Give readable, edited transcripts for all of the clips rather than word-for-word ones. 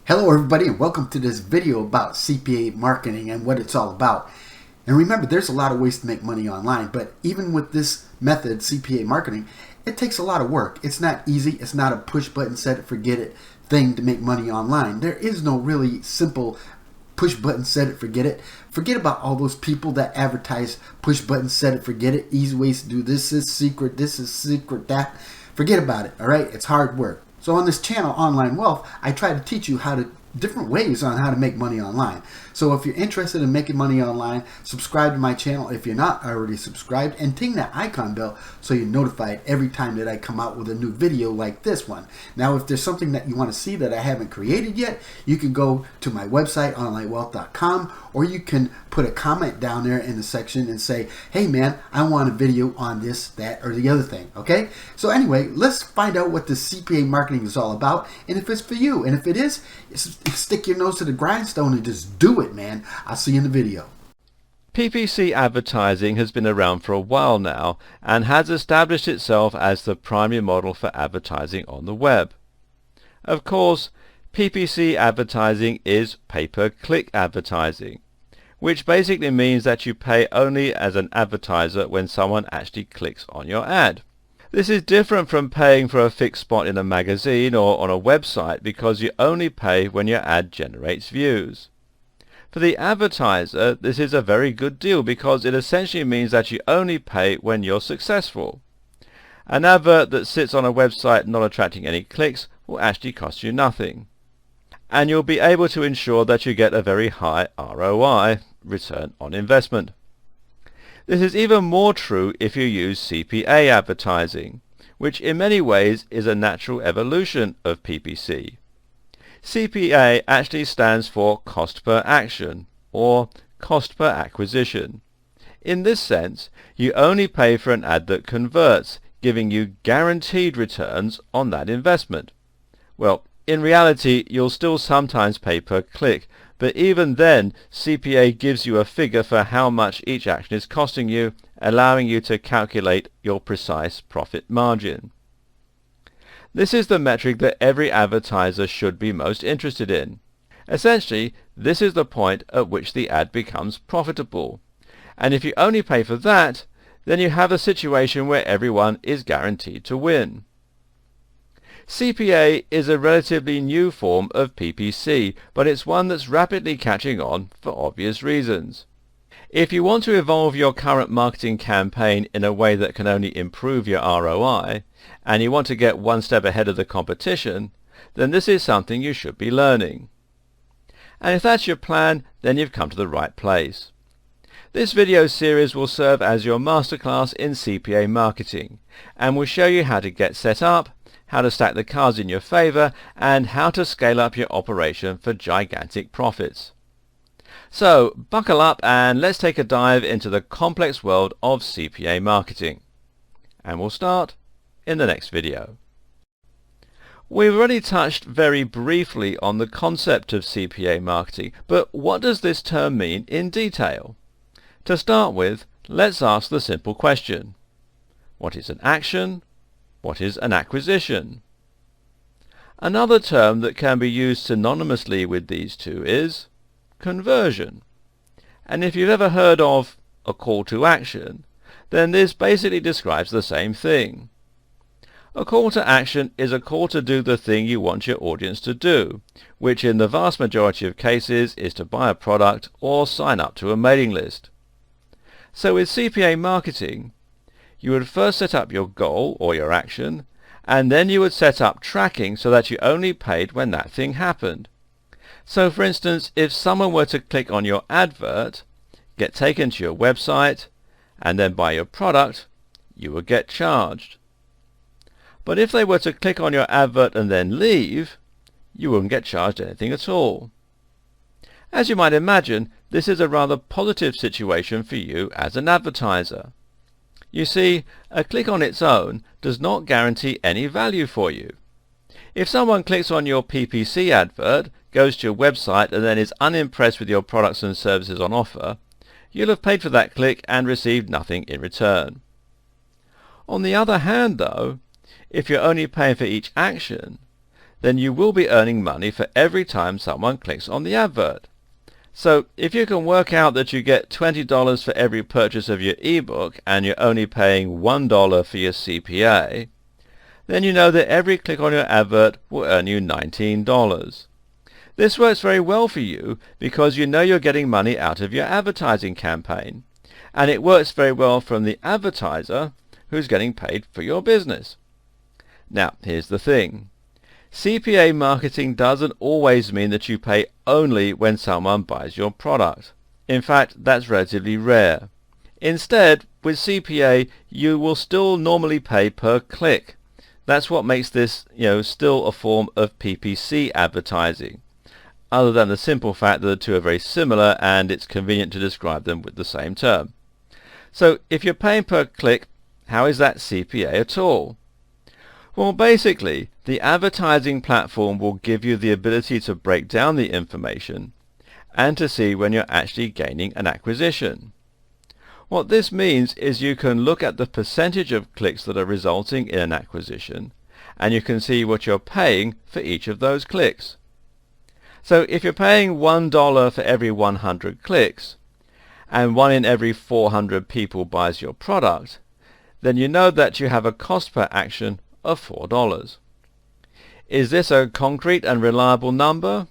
Hello everybody and welcome to this video about CPA marketing and what it's all about. And remember, there's a lot of ways to make money online, but even with this method, CPA marketing, it takes a lot of work. It's not easy. It's not a push button, set it, forget it thing to make money online. There is no really simple push button, set it, forget it. Forget about all those people that advertise push button, set it, forget it, easy ways to do this is secret, that. Forget about it, all right? It's hard work. So on this channel, Online Wealth, I try to teach you different ways on how to make money online. So if you're interested in making money online, subscribe to my channel if you're not already subscribed, and ting that icon bell so you're notified every time that I come out with a new video like this one. Now, if there's something that you want to see that I haven't created yet, you can go to my website, onlinewealth.com, or you can put a comment down there in the section and say, hey man, I want a video on this, that, or the other thing, okay? So anyway, let's find out what this CPA marketing is all about, and if it's for you. And if it is, stick your nose to the grindstone and just do it, man. I'll see you in the video. Ppc Advertising has been around for a while now and has established itself as the primary model for advertising on the web. Of course, Ppc Advertising is pay-per-click advertising, which basically means that you pay only as an advertiser when someone actually clicks on your ad. This is different from paying for a fixed spot in a magazine or on a website, because you only pay when your ad generates views. For the advertiser, this is a very good deal because it essentially means that you only pay when you're successful. An advert that sits on a website not attracting any clicks will actually cost you nothing. And you'll be able to ensure that you get a very high ROI, return on investment. This is even more true if you use CPA advertising, which in many ways is a natural evolution of PPC. CPA actually stands for cost per action, or cost per acquisition. In this sense, you only pay for an ad that converts, giving you guaranteed returns on that investment. Well, in reality, you'll still sometimes pay per click, but even then, CPA gives you a figure for how much each action is costing you, allowing you to calculate your precise profit margin. This is the metric that every advertiser should be most interested in. Essentially, this is the point at which the ad becomes profitable. And if you only pay for that, then you have a situation where everyone is guaranteed to win. CPA is a relatively new form of PPC, but it's one that's rapidly catching on for obvious reasons. If you want to evolve your current marketing campaign in a way that can only improve your ROI, and you want to get one step ahead of the competition, then this is something you should be learning. And if that's your plan, then you've come to the right place. This video series will serve as your masterclass in CPA marketing, and will show you how to get set up, how to stack the cards in your favor, and how to scale up your operation for gigantic profits. So buckle up and let's take a dive into the complex world of CPA marketing. And we'll start in the next video. We've already touched very briefly on the concept of CPA marketing, but what does this term mean in detail? To start with, let's ask the simple question: what is an action? What is an acquisition? Another term that can be used synonymously with these two is conversion. And if you've ever heard of a call to action, then this basically describes the same thing. A call to action is a call to do the thing you want your audience to do, which in the vast majority of cases is to buy a product or sign up to a mailing list. So with CPA marketing, you would first set up your goal or your action, and then you would set up tracking so that you only paid when that thing happened. So for instance, if someone were to click on your advert, get taken to your website, and then buy your product, you would get charged. But if they were to click on your advert and then leave, you wouldn't get charged anything at all. As you might imagine, this is a rather positive situation for you as an advertiser. You see, a click on its own does not guarantee any value for you. If someone clicks on your PPC advert, goes to your website, and then is unimpressed with your products and services on offer, you'll have paid for that click and received nothing in return. On the other hand though, if you're only paying for each action, then you will be earning money for every time someone clicks on the advert. So if you can work out that you get $20 for every purchase of your ebook and you're only paying $1 for your CPA, then you know that every click on your advert will earn you $19. This works very well for you because you know you're getting money out of your advertising campaign, and it works very well from the advertiser who's getting paid for your business. Now, here's the thing. CPA marketing doesn't always mean that you pay only when someone buys your product. In fact, that's relatively rare. Instead, with CPA, you will still normally pay per click. That's what makes this, still a form of PPC advertising, other than the simple fact that the two are very similar and it's convenient to describe them with the same term. So if you're paying per click, how is that CPA at all? Well, basically, the advertising platform will give you the ability to break down the information and to see when you're actually gaining an acquisition. What this means is you can look at the percentage of clicks that are resulting in an acquisition, and you can see what you're paying for each of those clicks. So if you're paying $1 for every 100 clicks, and 1 in every 400 people buys your product, then you know that you have a cost per action of $4. Is this a concrete and reliable number?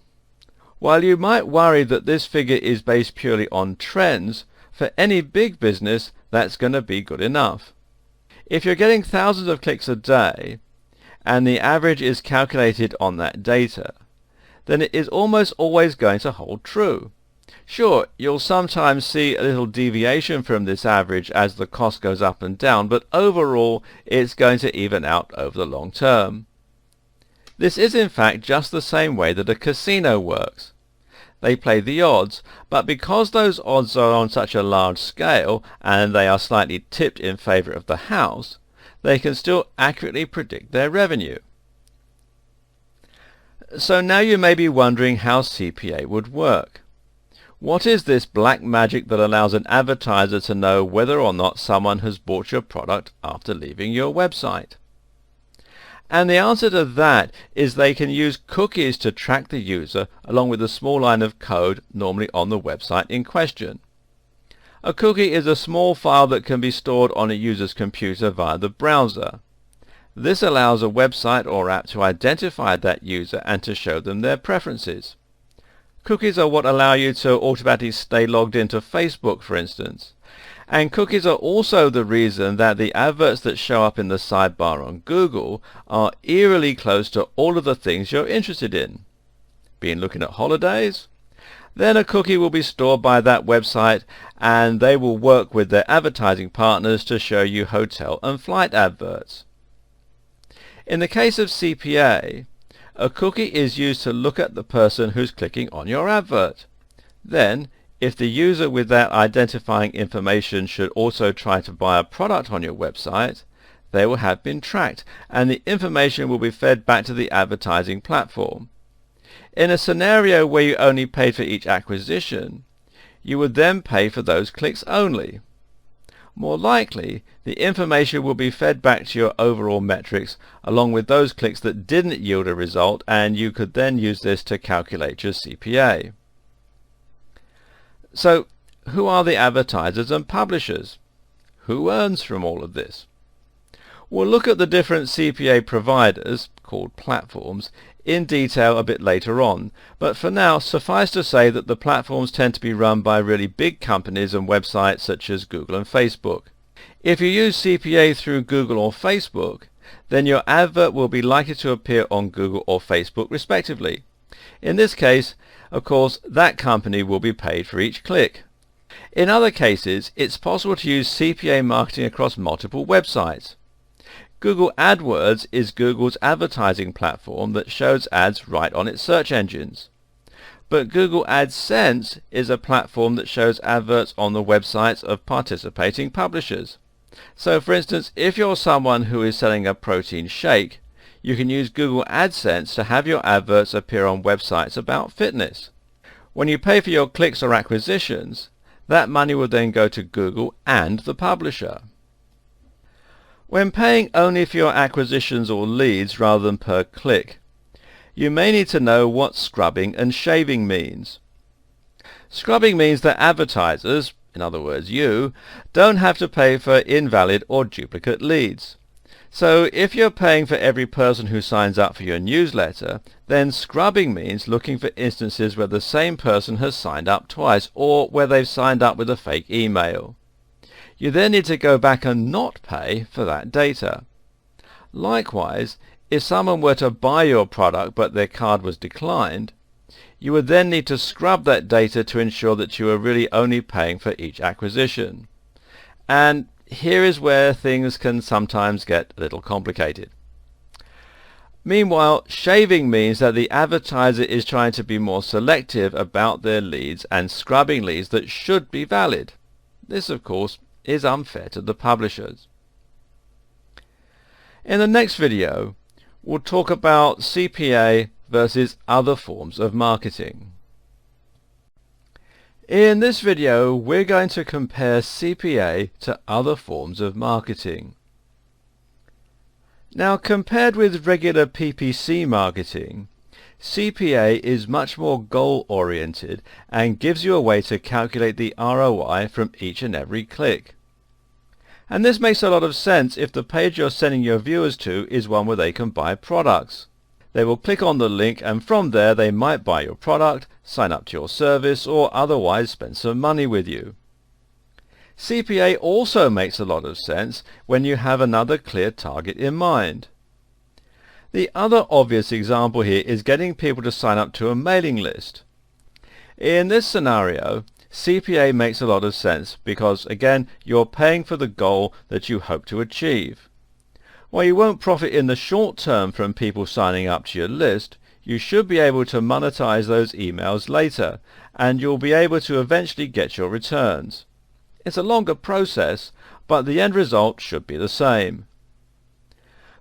While you might worry that this figure is based purely on trends, for any big business that's going to be good enough. If you're getting thousands of clicks a day, and the average is calculated on that data, then it is almost always going to hold true. Sure, you'll sometimes see a little deviation from this average as the cost goes up and down, but overall it's going to even out over the long term. This is in fact just the same way that a casino works. They play the odds, but because those odds are on such a large scale and they are slightly tipped in favor of the house, they can still accurately predict their revenue. So now you may be wondering how CPA would work. What is this black magic that allows an advertiser to know whether or not someone has bought your product after leaving your website? And the answer to that is they can use cookies to track the user along with a small line of code normally on the website in question. A cookie is a small file that can be stored on a user's computer via the browser. This allows a website or app to identify that user and to show them their preferences. Cookies are what allow you to automatically stay logged into Facebook, for instance. And cookies are also the reason that the adverts that show up in the sidebar on Google are eerily close to all of the things you're interested in. Been looking at holidays? Then a cookie will be stored by that website and they will work with their advertising partners to show you hotel and flight adverts. In the case of CPA, a cookie is used to look at the person who's clicking on your advert. Then, if the user with that identifying information should also try to buy a product on your website, they will have been tracked and the information will be fed back to the advertising platform. In a scenario where you only paid for each acquisition, you would then pay for those clicks only. More likely, the information will be fed back to your overall metrics along with those clicks that didn't yield a result, and you could then use this to calculate your CPA. So, who are the advertisers and publishers? Who earns from all of this? We'll look at the different CPA providers, called platforms, in detail a bit later on, but for now suffice to say that the platforms tend to be run by really big companies and websites such as Google and Facebook. If you use CPA through Google or Facebook, then your advert will be likely to appear on Google or Facebook respectively. In this case, of course, that company will be paid for each click. In other cases, it's possible to use CPA marketing across multiple websites. Google AdWords is Google's advertising platform that shows ads right on its search engines. But Google AdSense is a platform that shows adverts on the websites of participating publishers. So for instance, if you're someone who is selling a protein shake, you can use Google AdSense to have your adverts appear on websites about fitness. When you pay for your clicks or acquisitions, that money will then go to Google and the publisher. When paying only for your acquisitions or leads rather than per click, you may need to know what scrubbing and shaving means. Scrubbing means that advertisers, in other words you, don't have to pay for invalid or duplicate leads. So if you're paying for every person who signs up for your newsletter, then scrubbing means looking for instances where the same person has signed up twice, or where they've signed up with a fake email. You then need to go back and not pay for that data. Likewise, if someone were to buy your product but their card was declined, you would then need to scrub that data to ensure that you are really only paying for each acquisition. And here is where things can sometimes get a little complicated. Meanwhile, shaving means that the advertiser is trying to be more selective about their leads and scrubbing leads that should be valid. This, of course, is unfair to the publishers. In the next video, we'll talk about CPA versus other forms of marketing. In this video, we're going to compare CPA to other forms of marketing. Now, compared with regular PPC marketing, CPA is much more goal-oriented and gives you a way to calculate the ROI from each and every click. And this makes a lot of sense if the page you're sending your viewers to is one where they can buy products. They will click on the link, and from there they might buy your product, sign up to your service, or otherwise spend some money with you. CPA also makes a lot of sense when you have another clear target in mind. The other obvious example here is getting people to sign up to a mailing list. In this scenario, CPA makes a lot of sense because, again, you're paying for the goal that you hope to achieve. While you won't profit in the short term from people signing up to your list, you should be able to monetize those emails later, and you'll be able to eventually get your returns. It's a longer process, but the end result should be the same.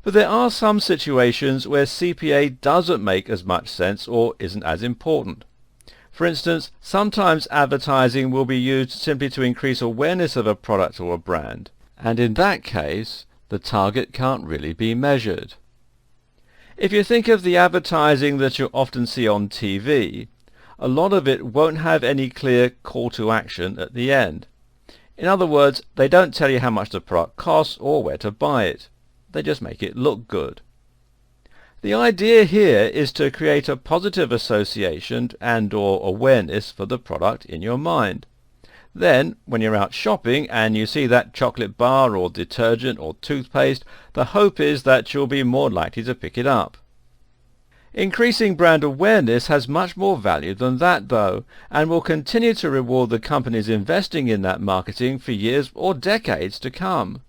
But there are some situations where CPA doesn't make as much sense or isn't as important. For instance, sometimes advertising will be used simply to increase awareness of a product or a brand, and in that case, the target can't really be measured. If you think of the advertising that you often see on TV, a lot of it won't have any clear call to action at the end. In other words, they don't tell you how much the product costs or where to buy it. They just make it look good. The idea here is to create a positive association and/or awareness for the product in your mind. Then, when you're out shopping and you see that chocolate bar or detergent or toothpaste, the hope is that you'll be more likely to pick it up. Increasing brand awareness has much more value than that, though, and will continue to reward the companies investing in that marketing for years or decades to come.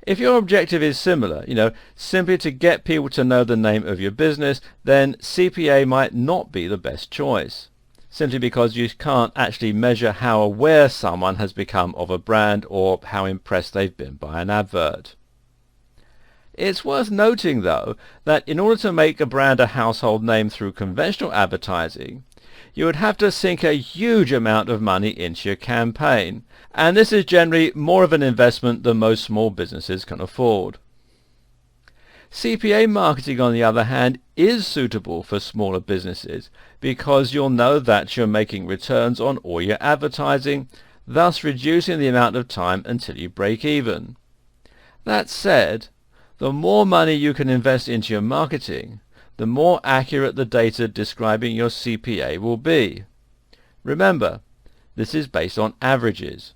If your objective is similar, simply to get people to know the name of your business, then CPA might not be the best choice, simply because you can't actually measure how aware someone has become of a brand or how impressed they've been by an advert. It's worth noting, though, that in order to make a brand a household name through conventional advertising, you would have to sink a huge amount of money into your campaign, and this is generally more of an investment than most small businesses can afford. CPA marketing, on the other hand, is suitable for smaller businesses because you'll know that you're making returns on all your advertising, thus reducing the amount of time until you break even. That said, the more money you can invest into your marketing, the more accurate the data describing your CPA will be. Remember, this is based on averages.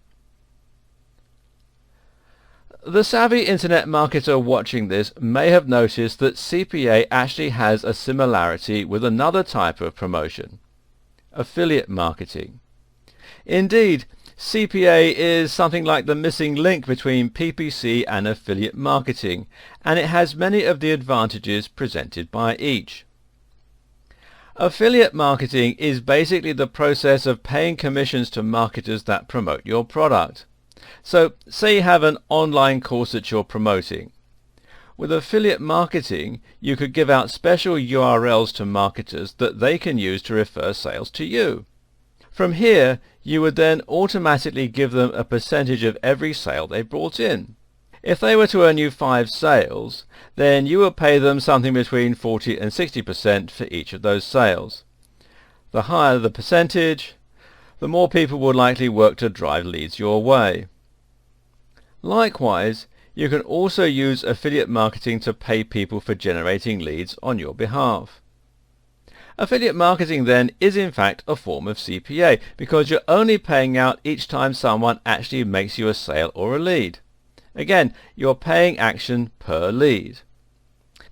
The savvy internet marketer watching this may have noticed that CPA actually has a similarity with another type of promotion: affiliate marketing. Indeed, CPA is something like the missing link between PPC and affiliate marketing, and it has many of the advantages presented by each. Affiliate marketing is basically the process of paying commissions to marketers that promote your product. So, say you have an online course that you're promoting. With affiliate marketing, you could give out special URLs to marketers that they can use to refer sales to you. From here, you would then automatically give them a percentage of every sale they brought in. If they were to earn you 5 sales, then you would pay them something between 40 and 60% for each of those sales. The higher the percentage, the more people would likely work to drive leads your way. Likewise, you can also use affiliate marketing to pay people for generating leads on your behalf. Affiliate marketing then is in fact a form of CPA because you're only paying out each time someone actually makes you a sale or a lead. Again, you're paying action per lead.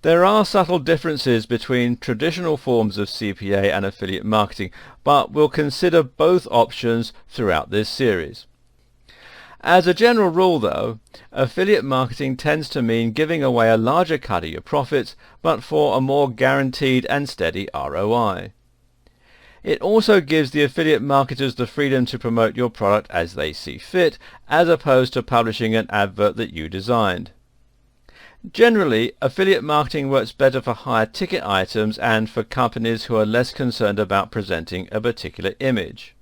There are subtle differences between traditional forms of CPA and affiliate marketing, but we'll consider both options throughout this series. As a general rule though, affiliate marketing tends to mean giving away a larger cut of your profits, but for a more guaranteed and steady ROI. It also gives the affiliate marketers the freedom to promote your product as they see fit, as opposed to publishing an advert that you designed. Generally, affiliate marketing works better for higher ticket items and for companies who are less concerned about presenting a particular image.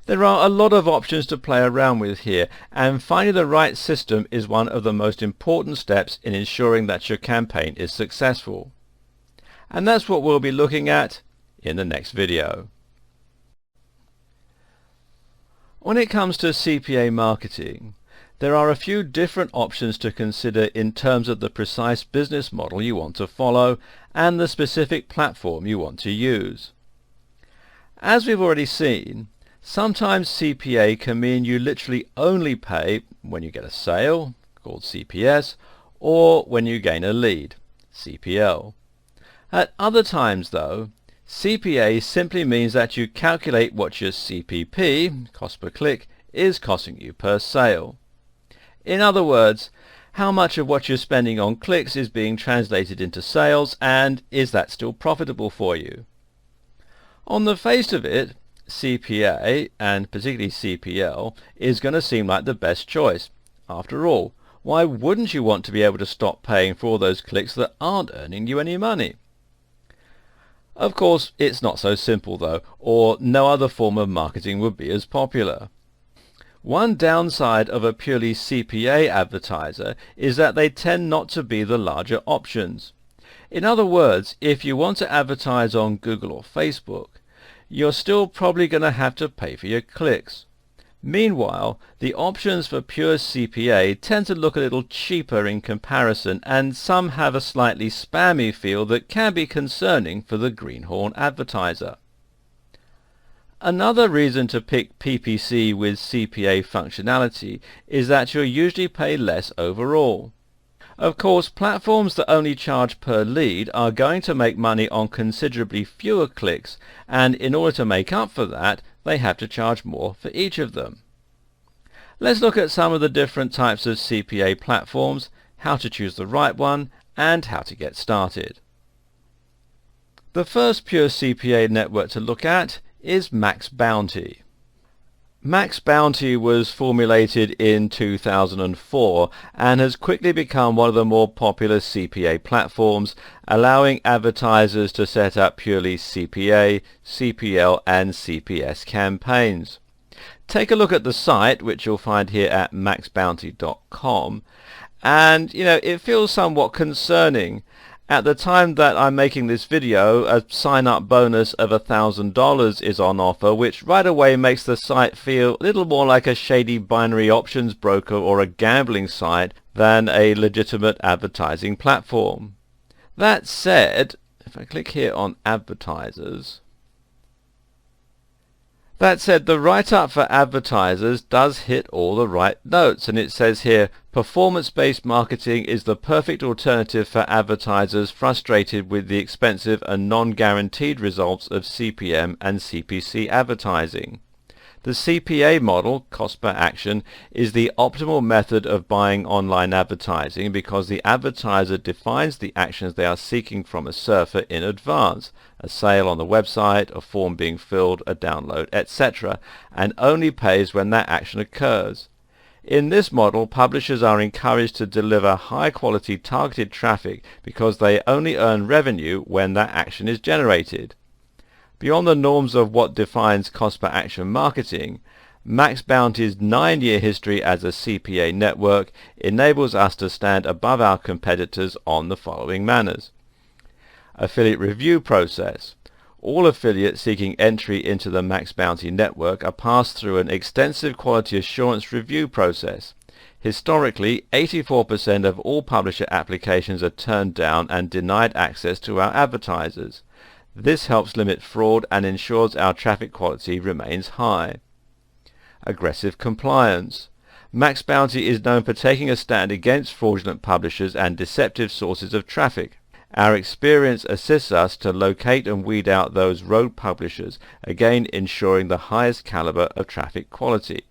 There are a lot of options to play around with here, and finding the right system is one of the most important steps in ensuring that your campaign is successful. And that's what we'll be looking at in the next video. When it comes to CPA marketing, there are a few different options to consider in terms of the precise business model you want to follow and the specific platform you want to use. As we've already seen, sometimes CPA can mean you literally only pay when you get a sale, called CPS, or when you gain a lead, CPL. At other times though, CPA simply means that you calculate what your CPP, cost per click, is costing you per sale. In other words, how much of what you're spending on clicks is being translated into sales, and is that still profitable for you? On the face of it, CPA, and particularly CPL, is going to seem like the best choice. After all, why wouldn't you want to be able to stop paying for all those clicks that aren't earning you any money? Of course, it's not so simple though, or no other form of marketing would be as popular. One downside of a purely CPA advertiser is that they tend not to be the larger options. In other words, if you want to advertise on Google or Facebook, you're still probably going to have to pay for your clicks. Meanwhile, the options for pure CPA tend to look a little cheaper in comparison, and some have a slightly spammy feel that can be concerning for the greenhorn advertiser. Another reason to pick PPC with CPA functionality is that you'll usually pay less overall. Of course, platforms that only charge per lead are going to make money on considerably fewer clicks, and in order to make up for that, they have to charge more for each of them. Let's look at some of the different types of CPA platforms, how to choose the right one, and how to get started. The first pure CPA network to look at is Max Bounty. Max Bounty was formulated in 2004 and has quickly become one of the more popular CPA platforms, allowing advertisers to set up purely CPA, CPL and CPS campaigns. Take a look at the site, which you'll find here at maxbounty.com, and it feels somewhat concerning. At the time that I'm making this video, a sign-up bonus of $1,000 is on offer, which right away makes the site feel a little more like a shady binary options broker or a gambling site than a legitimate advertising platform. That said, if I click here on advertisers, the write-up for advertisers does hit all the right notes, and it says here, performance-based marketing is the perfect alternative for advertisers frustrated with the expensive and non-guaranteed results of CPM and CPC advertising. The CPA model, cost per action, is the optimal method of buying online advertising because the advertiser defines the actions they are seeking from a surfer in advance, a sale on the website, a form being filled, a download, etc., and only pays when that action occurs. In this model, publishers are encouraged to deliver high-quality targeted traffic because they only earn revenue when that action is generated. Beyond the norms of what defines cost per action marketing, Max Bounty's 9-year history as a CPA network enables us to stand above our competitors on the following manners. Affiliate review process. All affiliates seeking entry into the Max Bounty network are passed through an extensive quality assurance review process. Historically, 84% of all publisher applications are turned down and denied access to our advertisers. This helps limit fraud and ensures our traffic quality remains high. Aggressive compliance. Max Bounty is known for taking a stand against fraudulent publishers and deceptive sources of traffic. Our experience assists us to locate and weed out those rogue publishers, again ensuring the highest caliber of traffic quality.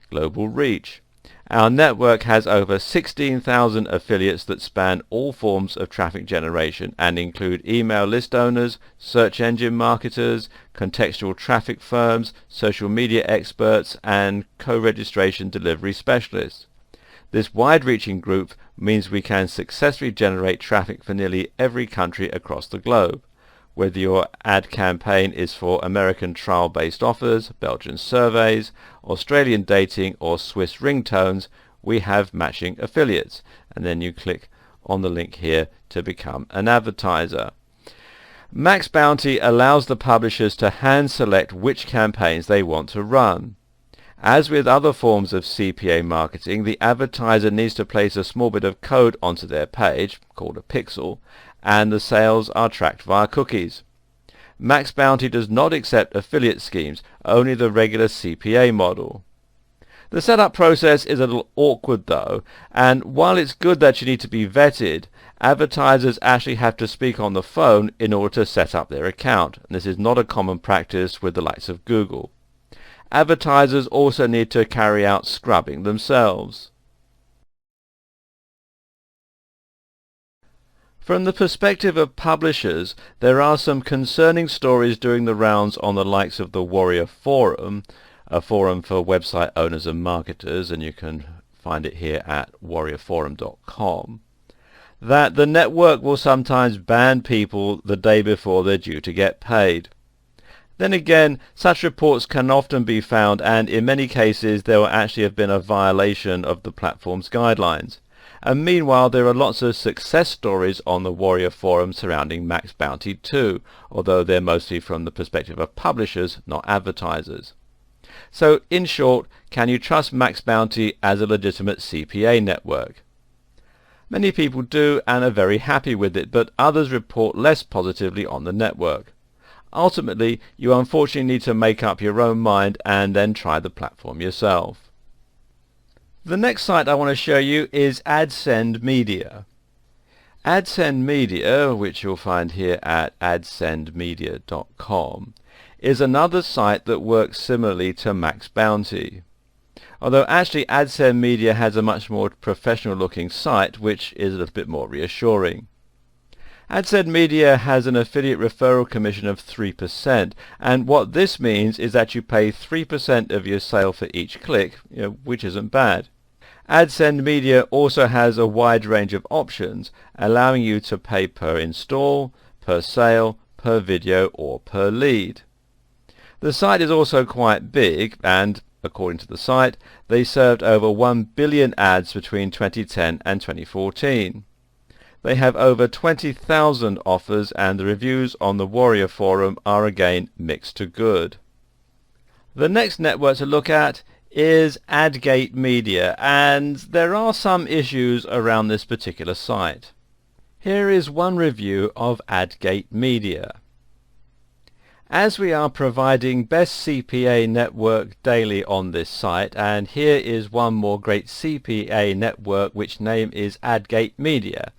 Global reach. Our network has over 16,000 affiliates that span all forms of traffic generation and include email list owners, search engine marketers, contextual traffic firms, social media experts, and co-registration delivery specialists. This wide-reaching group means we can successfully generate traffic for nearly every country across the globe. Whether your ad campaign is for American trial-based offers, Belgian surveys, Australian dating, or Swiss ringtones, we have matching affiliates. And then you click on the link here to become an advertiser. Max Bounty allows the publishers to hand select which campaigns they want to run. As with other forms of CPA marketing, the advertiser needs to place a small bit of code onto their page, called a pixel, and the sales are tracked via cookies. Max Bounty does not accept affiliate schemes, only the regular CPA model. The setup process is a little awkward though, and while it's good that you need to be vetted, advertisers actually have to speak on the phone in order to set up their account, and this is not a common practice with the likes of Google. Advertisers also need to carry out scrubbing themselves. From the perspective of publishers, there are some concerning stories doing the rounds on the likes of the Warrior Forum, a forum for website owners and marketers, and you can find it here at warriorforum.com, that the network will sometimes ban people the day before they're due to get paid. Then again, such reports can often be found, and in many cases there will actually have been a violation of the platform's guidelines. And meanwhile, there are lots of success stories on the Warrior Forum surrounding Max Bounty too, although they're mostly from the perspective of publishers, not advertisers. So, in short, can you trust Max Bounty as a legitimate CPA network? Many people do and are very happy with it, but others report less positively on the network. Ultimately, you unfortunately need to make up your own mind and then try the platform yourself. The next site I want to show you is AdSend Media. AdSend Media, which you'll find here at adsendmedia.com, is another site that works similarly to Max Bounty. Although actually AdSend Media has a much more professional looking site, which is a little bit more reassuring. AdSend Media has an affiliate referral commission of 3%, and what this means is that you pay 3% of your sale for each click, which isn't bad. AdSend Media also has a wide range of options, allowing you to pay per install, per sale, per video, or per lead. The site is also quite big, and according to the site, they served over 1 billion ads between 2010 and 2014. They have over 20,000 offers, and the reviews on the Warrior Forum are again mixed to good. The next network to look at is AdGate Media, and there are some issues around this particular site. Here is one review of AdGate Media. As we are providing best CPA network daily on this site, and here is one more great CPA network which name is AdGate Media.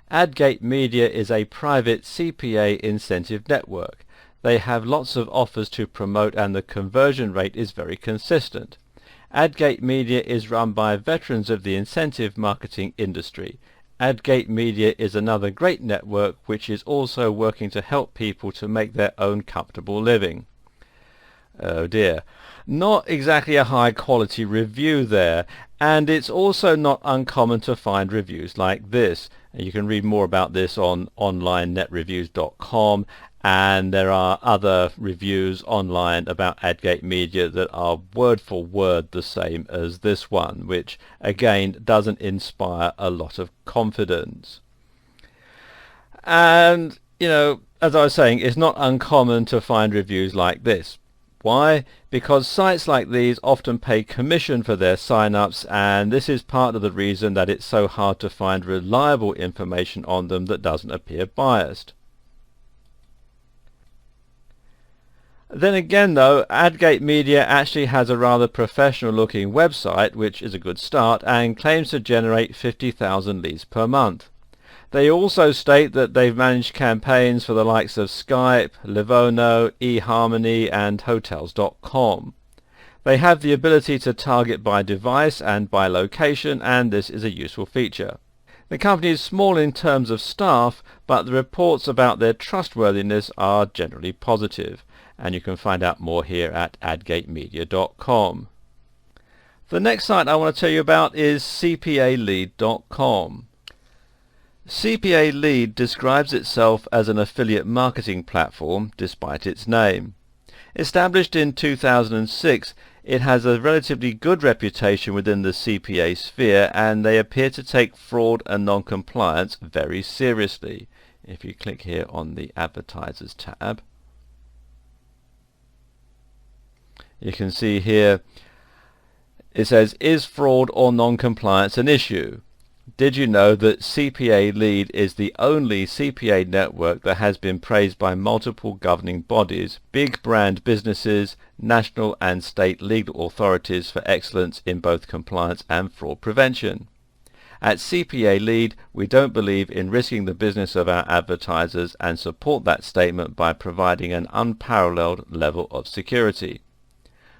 AdGate Media is a private CPA incentive network. They have lots of offers to promote and the conversion rate is very consistent. AdGate Media is run by veterans of the incentive marketing industry. AdGate Media is another great network which is also working to help people to make their own comfortable living. Oh dear. Not exactly a high quality review there, and it's also not uncommon to find reviews like this. And you can read more about this on onlinenetreviews.com, And there are other reviews online about Adgate Media that are word for word the same as this one, which again doesn't inspire a lot of confidence. And, as I was saying, it's not uncommon to find reviews like this. Why? Because sites like these often pay commission for their sign-ups, and this is part of the reason that it's so hard to find reliable information on them that doesn't appear biased. Then again though, Adgate Media actually has a rather professional looking website, which is a good start, and claims to generate 50,000 leads per month. They also state that they've managed campaigns for the likes of Skype, Livono, eHarmony and Hotels.com. They have the ability to target by device and by location, and this is a useful feature. The company is small in terms of staff, but the reports about their trustworthiness are generally positive, and you can find out more here at adgatemedia.com. The next site I want to tell you about is CPAlead.com. CPA Lead describes itself as an affiliate marketing platform despite its name. Established in 2006, it has a relatively good reputation within the CPA sphere, and they appear to take fraud and non-compliance very seriously. If you click here on the Advertisers tab, you can see here it says, is fraud or non-compliance an issue? Did you know that CPA Lead is the only CPA network that has been praised by multiple governing bodies, big brand businesses, national and state legal authorities for excellence in both compliance and fraud prevention? At CPA Lead, we don't believe in risking the business of our advertisers and support that statement by providing an unparalleled level of security.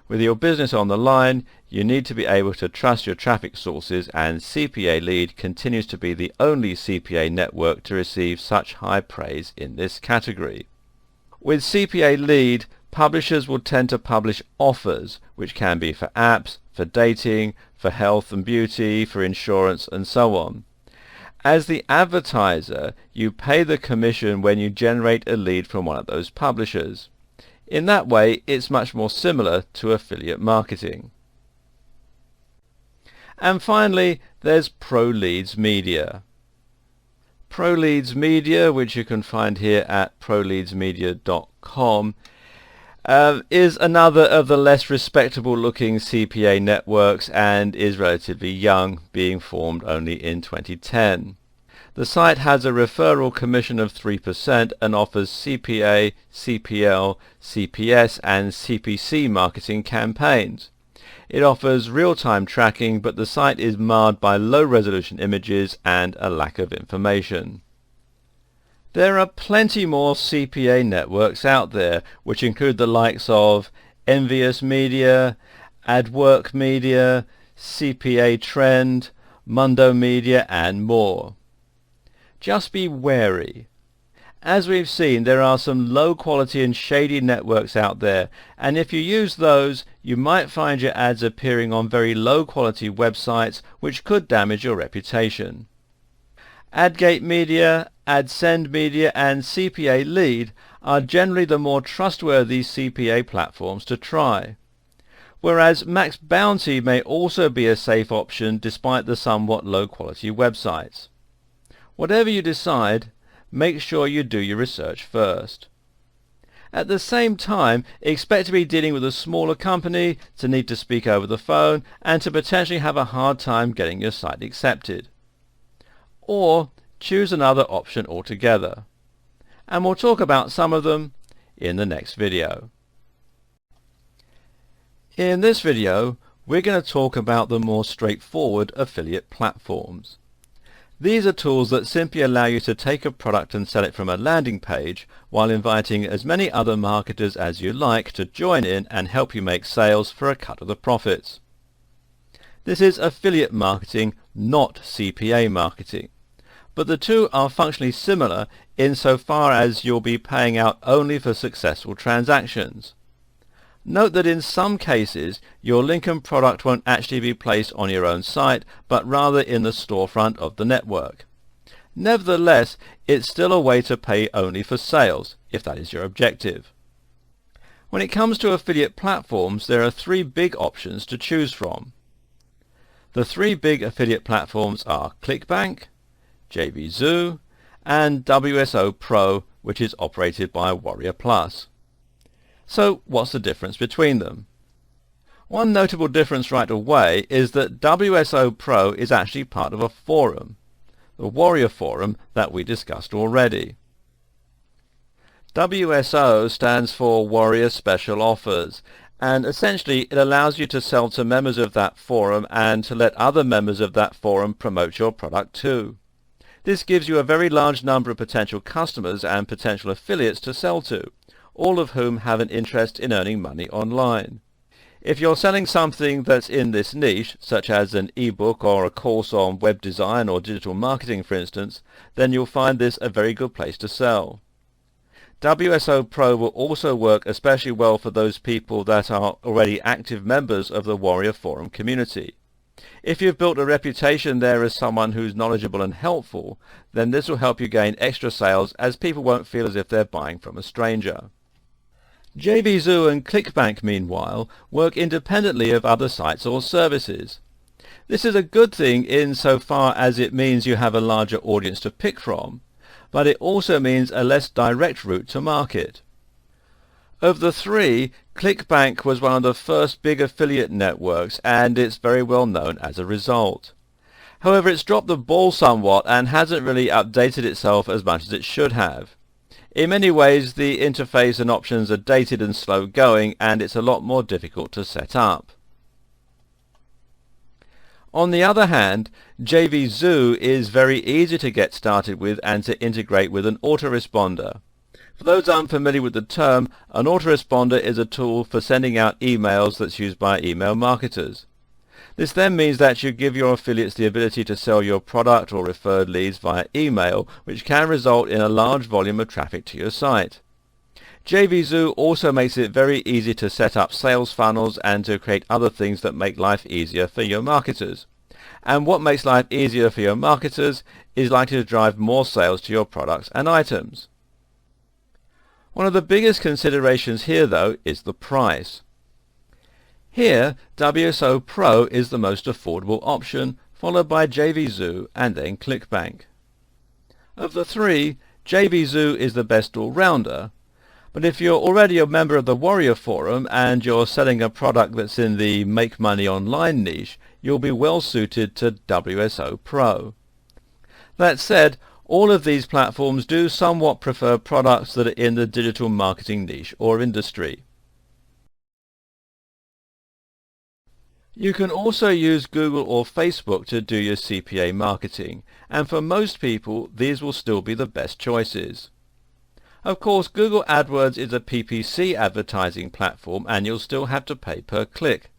With your business on the line, you need to be able to trust your traffic sources, and CPA Lead continues to be the only CPA network to receive such high praise in this category. With CPA Lead, publishers will tend to publish offers, which can be for apps, for dating, for health and beauty, for insurance, and so on. As the advertiser, you pay the commission when you generate a lead from one of those publishers. In that way, it's much more similar to affiliate marketing. And finally, there's ProLeads Media. ProLeads Media, which you can find here at proleadsmedia.com, is another of the less respectable looking CPA networks and is relatively young, being formed only in 2010. The site has a referral commission of 3% and offers CPA, CPL, CPS and CPC marketing campaigns. It offers real-time tracking, but the site is marred by low-resolution images and a lack of information. There are plenty more CPA networks out there, which include the likes of Envious Media, AdWork Media, CPA Trend, Mundo Media and more. Just be wary. As we've seen, there are some low quality and shady networks out there, and if you use those, you might find your ads appearing on very low quality websites, which could damage your reputation. Adgate Media, AdSend Media and CPA Lead are generally the more trustworthy CPA platforms to try. Whereas Max Bounty may also be a safe option despite the somewhat low quality websites. Whatever you decide, make sure you do your research first. At the same time, expect to be dealing with a smaller company, to need to speak over the phone, and to potentially have a hard time getting your site accepted. Or choose another option altogether. And we'll talk about some of them in the next video. In this video, we're going to talk about the more straightforward affiliate platforms. These are tools that simply allow you to take a product and sell it from a landing page while inviting as many other marketers as you like to join in and help you make sales for a cut of the profits. This is affiliate marketing, not CPA marketing. But the two are functionally similar insofar as you'll be paying out only for successful transactions. Note that in some cases your link and product won't actually be placed on your own site, but rather in the storefront of the network. Nevertheless, it's still a way to pay only for sales, if that is your objective. When it comes to affiliate platforms, there are three big options to choose from. The three big affiliate platforms are ClickBank, JVZoo, and WSO Pro, which is operated by Warrior Plus. So what's the difference between them? One notable difference right away is that WSO Pro is actually part of a forum, the Warrior Forum that we discussed already. WSO stands for Warrior Special Offers, and essentially it allows you to sell to members of that forum and to let other members of that forum promote your product too. This gives you a very large number of potential customers and potential affiliates to sell to, all of whom have an interest in earning money online. If you're selling something that's in this niche, such as an ebook or a course on web design or digital marketing for instance, then you'll find this a very good place to sell. WSO Pro will also work especially well for those people that are already active members of the Warrior Forum community. If you've built a reputation there as someone who's knowledgeable and helpful, then this will help you gain extra sales as people won't feel as if they're buying from a stranger. JVZoo and ClickBank, meanwhile, work independently of other sites or services. This is a good thing insofar as it means you have a larger audience to pick from, but it also means a less direct route to market. Of the three, ClickBank was one of the first big affiliate networks, and it's very well known as a result. However, it's dropped the ball somewhat and hasn't really updated itself as much as it should have. In many ways, the interface and options are dated and slow going, and it's a lot more difficult to set up. On the other hand, JVZoo is very easy to get started with and to integrate with an autoresponder. For those unfamiliar with the term, an autoresponder is a tool for sending out emails that's used by email marketers. This then means that you give your affiliates the ability to sell your product or referred leads via email, which can result in a large volume of traffic to your site. JVZoo also makes it very easy to set up sales funnels and to create other things that make life easier for your marketers. And what makes life easier for your marketers is likely to drive more sales to your products and items. One of the biggest considerations here, though, is the price. Here, WSO Pro is the most affordable option, followed by JVZoo and then ClickBank. Of the three, JVZoo is the best all-rounder, but if you're already a member of the Warrior Forum and you're selling a product that's in the make money online niche, you'll be well suited to WSO Pro. That said, all of these platforms do somewhat prefer products that are in the digital marketing niche or industry. You can also use Google or Facebook to do your CPA marketing, and for most people these will still be the best choices. Of course, Google AdWords is a Ppc advertising platform and you'll still have to pay per click.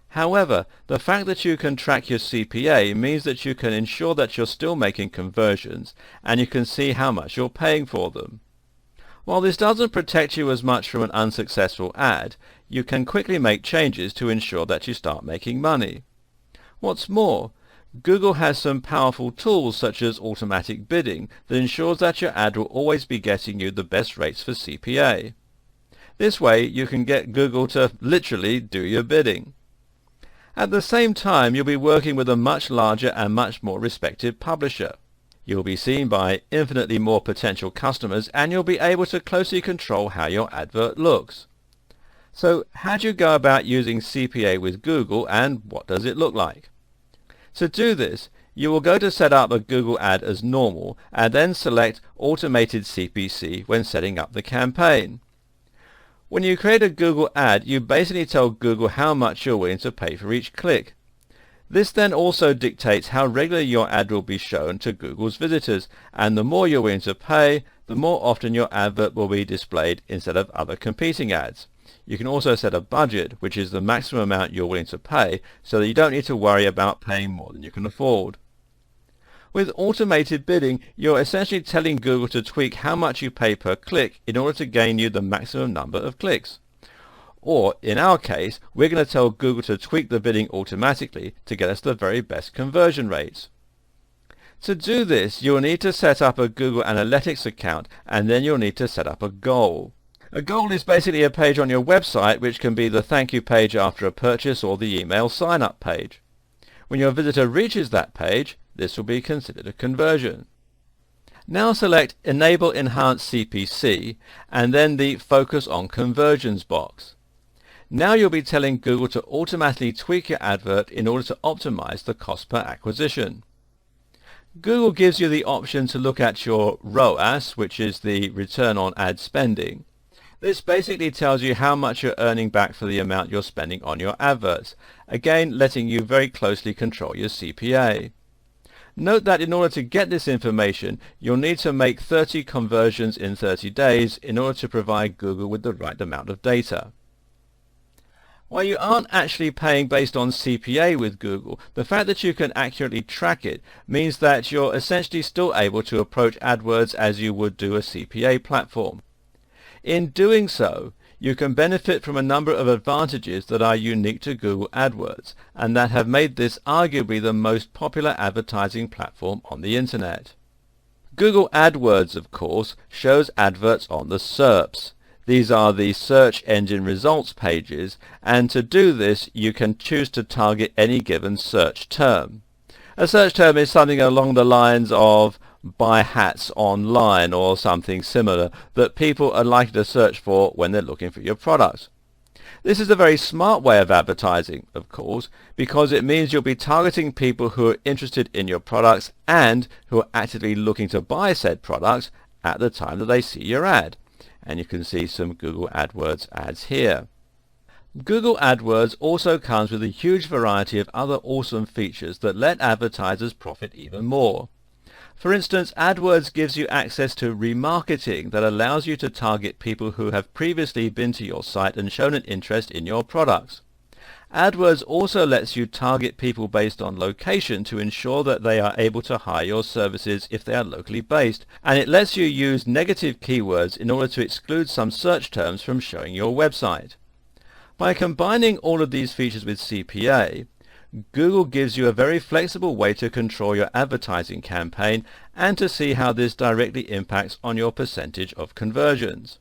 However, the fact that you can track your CPA means that you can ensure that you're still making conversions and you can see how much you're paying for them. While this doesn't protect you as much from an unsuccessful ad, you can quickly make changes to ensure that you start making money. What's more, Google has some powerful tools such as automatic bidding that ensures that your ad will always be getting you the best rates for CPA. This way you can get Google to literally do your bidding. At the same time, you'll be working with a much larger and much more respected publisher. You'll be seen by infinitely more potential customers and you'll be able to closely control how your advert looks. So how do you go about using CPA with Google and what does it look like? To do this, you will go to set up a Google ad as normal and then select Automated CPC when setting up the campaign. When you create a Google ad, you basically tell Google how much you're willing to pay for each click. This then also dictates how regularly your ad will be shown to Google's visitors, and the more you're willing to pay, the more often your advert will be displayed instead of other competing ads. You can also set a budget, which is the maximum amount you're willing to pay, so that you don't need to worry about paying more than you can afford. With automated bidding, you're essentially telling Google to tweak how much you pay per click in order to gain you the maximum number of clicks. Or, in our case, we're going to tell Google to tweak the bidding automatically to get us the very best conversion rates. To do this, you'll need to set up a Google Analytics account, and then you'll need to set up a goal. A goal is basically a page on your website which can be the thank you page after a purchase or the email sign-up page. When your visitor reaches that page, this will be considered a conversion. Now select Enable Enhanced CPC and then the Focus on Conversions box. Now you'll be telling Google to automatically tweak your advert in order to optimize the cost per acquisition. Google gives you the option to look at your ROAS, which is the return on ad spending. This basically tells you how much you're earning back for the amount you're spending on your adverts, again letting you very closely control your CPA. Note that in order to get this information, you'll need to make 30 conversions in 30 days in order to provide Google with the right amount of data. While you aren't actually paying based on CPA with Google, the fact that you can accurately track it means that you're essentially still able to approach AdWords as you would do a CPA platform. In doing so, you can benefit from a number of advantages that are unique to Google AdWords and that have made this arguably the most popular advertising platform on the internet. Google AdWords, of course, shows adverts on the SERPs. These are the search engine results pages, and to do this you can choose to target any given search term. A search term is something along the lines of buy hats online or something similar that people are likely to search for when they're looking for your products. This is a very smart way of advertising, of course, because it means you'll be targeting people who are interested in your products and who are actively looking to buy said products at the time that they see your ad. And you can see some Google AdWords ads here. Google AdWords also comes with a huge variety of other awesome features that let advertisers profit even more. For instance, AdWords gives you access to remarketing that allows you to target people who have previously been to your site and shown an interest in your products. AdWords also lets you target people based on location to ensure that they are able to hire your services if they are locally based, and it lets you use negative keywords in order to exclude some search terms from showing your website. By combining all of these features with CPA, Google gives you a very flexible way to control your advertising campaign and to see how this directly impacts on your percentage of conversions.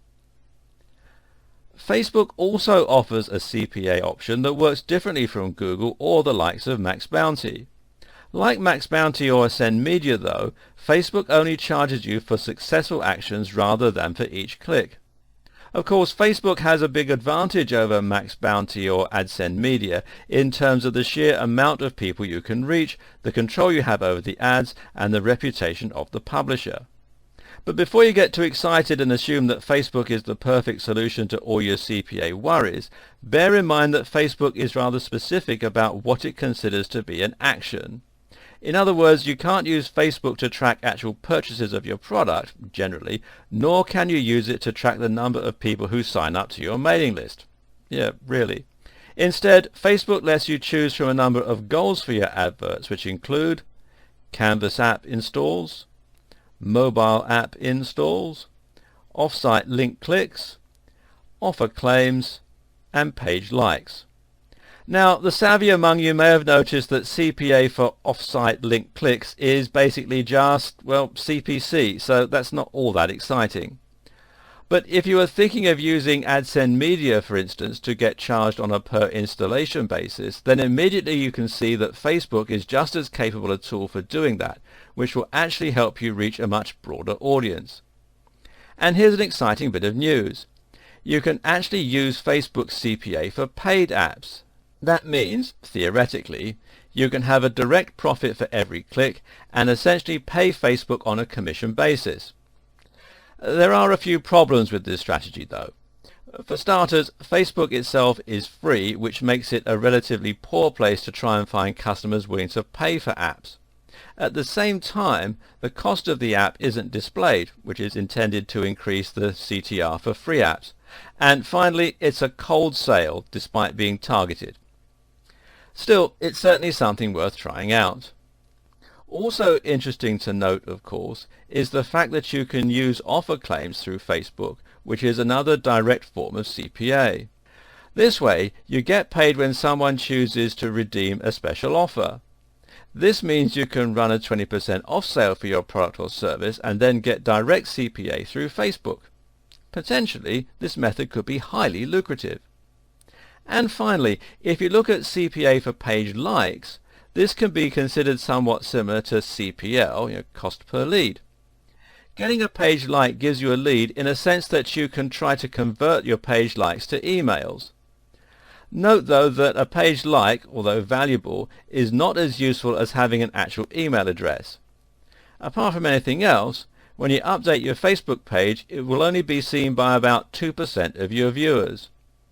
Facebook also offers a CPA option that works differently from Google or the likes of Max Bounty. Like Max Bounty or Ascend Media though, Facebook only charges you for successful actions rather than for each click. Of course, Facebook has a big advantage over Max Bounty or Ascend Media in terms of the sheer amount of people you can reach, the control you have over the ads, and the reputation of the publisher. But before you get too excited and assume that Facebook is the perfect solution to all your CPA worries, bear in mind that Facebook is rather specific about what it considers to be an action. In other words, you can't use Facebook to track actual purchases of your product, generally, nor can you use it to track the number of people who sign up to your mailing list. Yeah, really. Instead, Facebook lets you choose from a number of goals for your adverts, which include Canvas app installs, mobile app installs, off-site link clicks, offer claims, and page likes. Now, the savvy among you may have noticed that CPA for off-site link clicks is basically just, well, CPC, so that's not all that exciting. But if you are thinking of using Ascend Media, for instance, to get charged on a per installation basis, then immediately you can see that Facebook is just as capable a tool for doing that, which will actually help you reach a much broader audience. And here's an exciting bit of news. You can actually use Facebook's CPA for paid apps. That means, theoretically, you can have a direct profit for every click and essentially pay Facebook on a commission basis. There are a few problems with this strategy though. For starters, Facebook itself is free, which makes it a relatively poor place to try and find customers willing to pay for apps. At the same time, the cost of the app isn't displayed, which is intended to increase the CTR for free apps. And finally, it's a cold sale despite being targeted. Still, it's certainly something worth trying out. Also interesting to note, of course, is the fact that you can use offer claims through Facebook, which is another direct form of CPA. This way, you get paid when someone chooses to redeem a special offer. This means you can run a 20% off sale for your product or service and then get direct CPA through Facebook. Potentially, this method could be highly lucrative. And finally, if you look at CPA for page likes, this can be considered somewhat similar to CPL, cost per lead. Getting a page like gives you a lead in a sense that you can try to convert your page likes to emails. Note though that a page like, although valuable, is not as useful as having an actual email address. Apart from anything else, when you update your Facebook page, it will only be seen by about 2% of your viewers.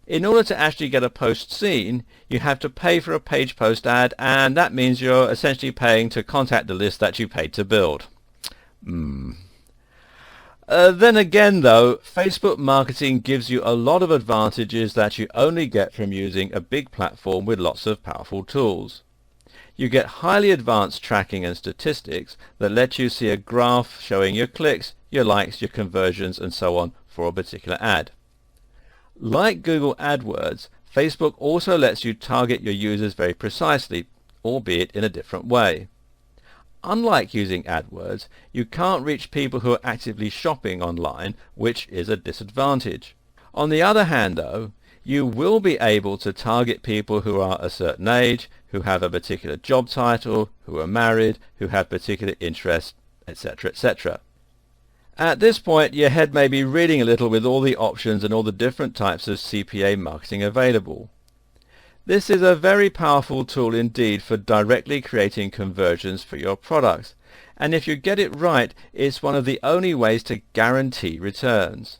In order to actually get a post seen, you have to pay for a page post ad, and that means you're essentially paying to contact the list that you paid to build. Then again though, Facebook marketing gives you a lot of advantages that you only get from using a big platform with lots of powerful tools. You get highly advanced tracking and statistics that let you see a graph showing your clicks, your likes, your conversions and so on for a particular ad. Like Google AdWords, Facebook also lets you target your users very precisely, albeit in a different way. Unlike using AdWords, you can't reach people who are actively shopping online, which is a disadvantage. On the other hand though, you will be able to target people who are a certain age, who have a particular job title, who are married, who have particular interests, etc., etc. At this point, your head may be reeling a little with all the options and all the different types of CPA marketing available. This is a very powerful tool indeed for directly creating conversions for your products, and if you get it right, it's one of the only ways to guarantee returns.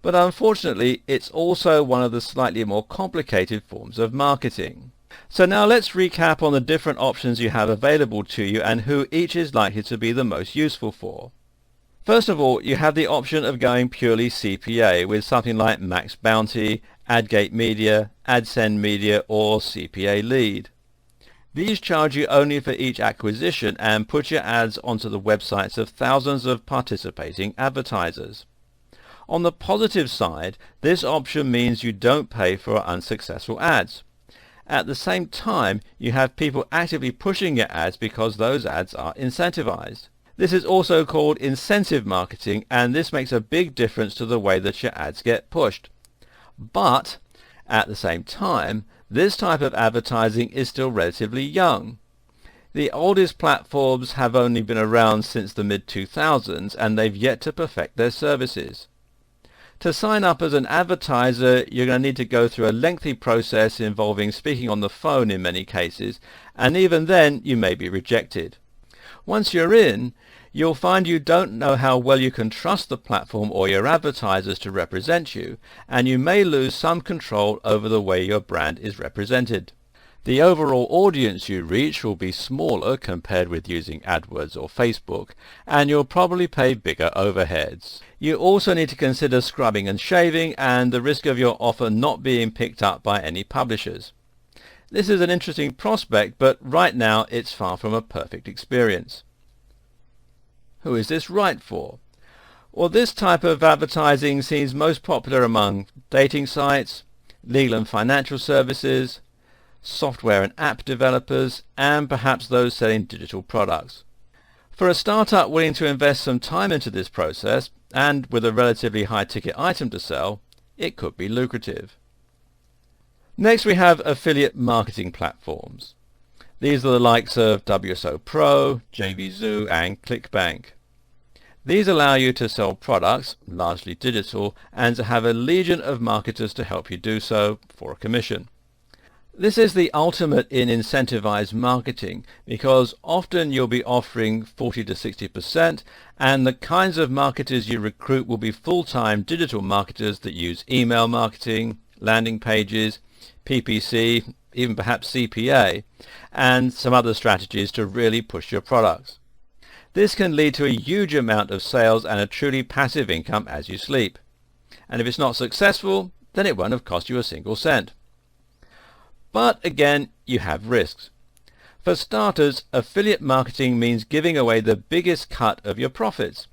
But unfortunately, it's also one of the slightly more complicated forms of marketing. So now let's recap on the different options you have available to you and who each is likely to be the most useful for. First of all, you have the option of going purely CPA with something like Max Bounty, AdGate Media, AdSend Media or CPA Lead. These charge you only for each acquisition and put your ads onto the websites of thousands of participating advertisers. On the positive side, this option means you don't pay for unsuccessful ads. At the same time, you have people actively pushing your ads because those ads are incentivized. This is also called incentive marketing, and this makes a big difference to the way that your ads get pushed. But at the same time, this type of advertising is still relatively young. The oldest platforms have only been around since the mid-2000s, and they've yet to perfect their services. To sign up as an advertiser, you're going to need to go through a lengthy process involving speaking on the phone in many cases, and even then you may be rejected. Once you're in, you'll find you don't know how well you can trust the platform or your advertisers to represent you, and you may lose some control over the way your brand is represented. The overall audience you reach will be smaller compared with using AdWords or Facebook, and you'll probably pay bigger overheads. You also need to consider scrubbing and shaving and the risk of your offer not being picked up by any publishers. This is an interesting prospect, but right now it's far from a perfect experience. Who is this right for? Well, this type of advertising seems most popular among dating sites, legal and financial services, software and app developers, and perhaps those selling digital products. For a startup willing to invest some time into this process, and with a relatively high ticket item to sell, it could be lucrative. Next we have affiliate marketing platforms. These are the likes of WSO Pro, JVZoo and ClickBank. These allow you to sell products, largely digital, and to have a legion of marketers to help you do so for a commission. This is the ultimate in incentivized marketing because often you'll be offering 40 to 60%, and the kinds of marketers you recruit will be full-time digital marketers that use email marketing, landing pages, Ppc, even perhaps CPA, and some other strategies to really push your products. This can lead to a huge amount of sales and a truly passive income as you sleep. And if it's not successful, then it won't have cost you a single cent. But again, you have risks. For starters, affiliate marketing means giving away the biggest cut of your profits.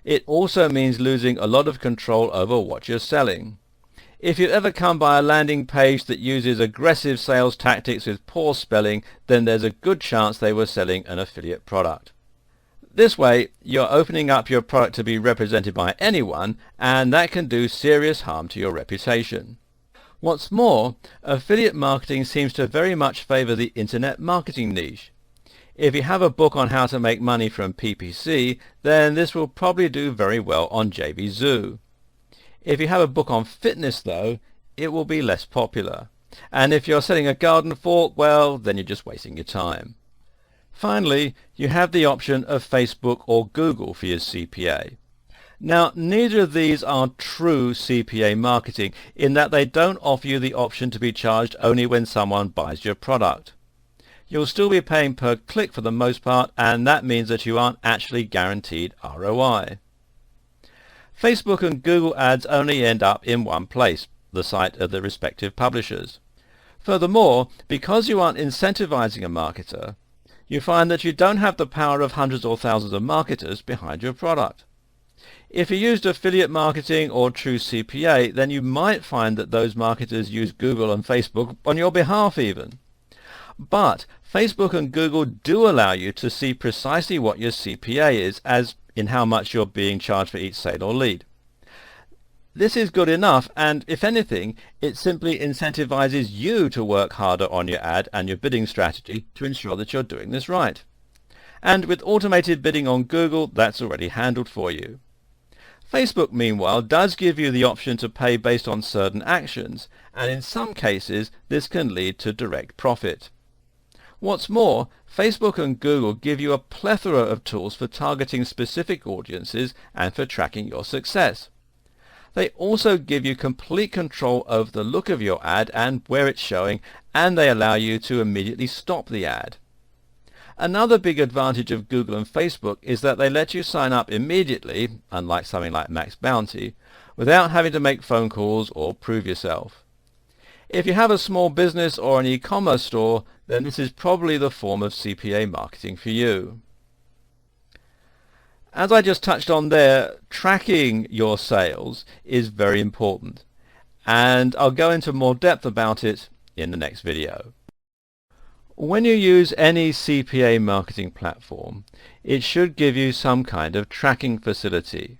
It also means losing a lot of control over what you're selling. If you ever come by a landing page that uses aggressive sales tactics with poor spelling, then there's a good chance they were selling an affiliate product. This way, you're opening up your product to be represented by anyone, and that can do serious harm to your reputation. What's more, affiliate marketing seems to very much favor the internet marketing niche. If you have a book on how to make money from PPC, then this will probably do very well on JVZoo. If you have a book on fitness, though, it will be less popular. And if you're selling a garden fork, well, then you're just wasting your time. Finally, you have the option of Facebook or Google for your CPA. Now, neither of these are true CPA marketing in that they don't offer you the option to be charged only when someone buys your product. You'll still be paying per click for the most part, and that means that you aren't actually guaranteed ROI. Facebook and Google ads only end up in one place, the site of the respective publishers. Furthermore, because you aren't incentivizing a marketer, you find that you don't have the power of hundreds or thousands of marketers behind your product. If you used affiliate marketing or true CPA, then you might find that those marketers use Google and Facebook on your behalf even. But Facebook and Google do allow you to see precisely what your CPA is, as in how much you're being charged for each sale or lead. This is good enough, and if anything, it simply incentivizes you to work harder on your ad and your bidding strategy to ensure that you're doing this right. And with automated bidding on Google, that's already handled for you. Facebook, meanwhile, does give you the option to pay based on certain actions, and in some cases this can lead to direct profit. What's more, Facebook and Google give you a plethora of tools for targeting specific audiences and for tracking your success. They also give you complete control over the look of your ad and where it's showing, and they allow you to immediately stop the ad. Another big advantage of Google and Facebook is that they let you sign up immediately, unlike something like Max Bounty, without having to make phone calls or prove yourself. If you have a small business or an e-commerce store, then this is probably the form of CPA marketing for you. As I just touched on there, tracking your sales is very important, and I'll go into more depth about it in the next video. When you use any CPA marketing platform, it should give you some kind of tracking facility.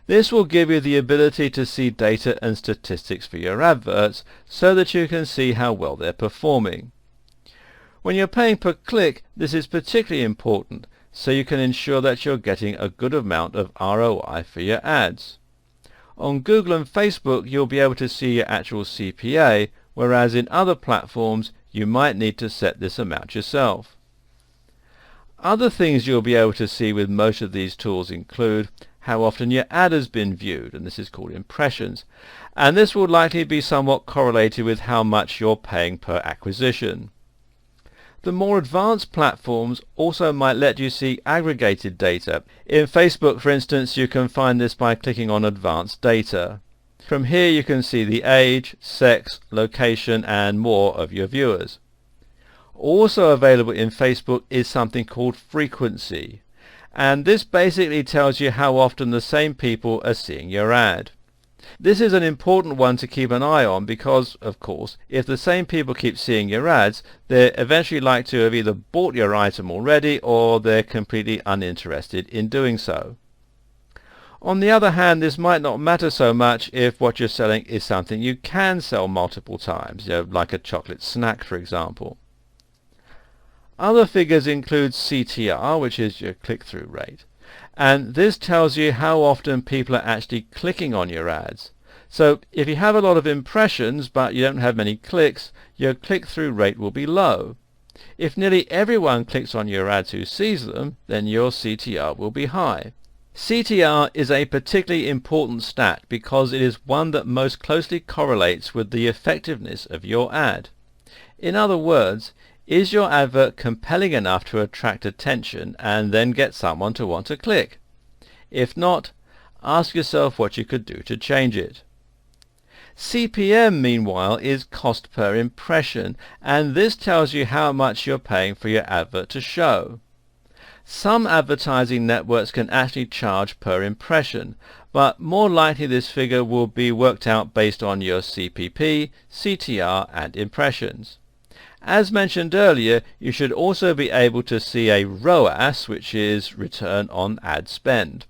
This will give you the ability to see data and statistics for your adverts so that you can see how well they're performing. When you're paying per click, this is particularly important, so you can ensure that you're getting a good amount of ROI for your ads. On Google and Facebook, you'll be able to see your actual CPA, whereas in other platforms, you might need to set this amount yourself. Other things you'll be able to see with most of these tools include how often your ad has been viewed, and this is called impressions, and this will likely be somewhat correlated with how much you're paying per acquisition. The more advanced platforms also might let you see aggregated data. In Facebook, for instance, you can find this by clicking on Advanced Data. From here you can see the age, sex, location and more of your viewers. Also available in Facebook is something called frequency, and this basically tells you how often the same people are seeing your ad. This is an important one to keep an eye on because, of course, if the same people keep seeing your ads, they're eventually likely to have either bought your item already or they're completely uninterested in doing so. On the other hand, this might not matter so much if what you're selling is something you can sell multiple times, like a chocolate snack, for example. Other figures include CTR, which is your click-through rate, and this tells you how often people are actually clicking on your ads. So if you have a lot of impressions but you don't have many clicks, your click-through rate will be low. If nearly everyone clicks on your ads who sees them, then your CTR will be high. CTR is a particularly important stat because it is one that most closely correlates with the effectiveness of your ad. In other words, is your advert compelling enough to attract attention and then get someone to want to click? If not, ask yourself what you could do to change it. CPM, meanwhile, is cost per impression, and this tells you how much you're paying for your advert to show. Some advertising networks can actually charge per impression, but more likely this figure will be worked out based on your CPP, CTR and impressions. As mentioned earlier, you should also be able to see a ROAS, which is return on ad spend.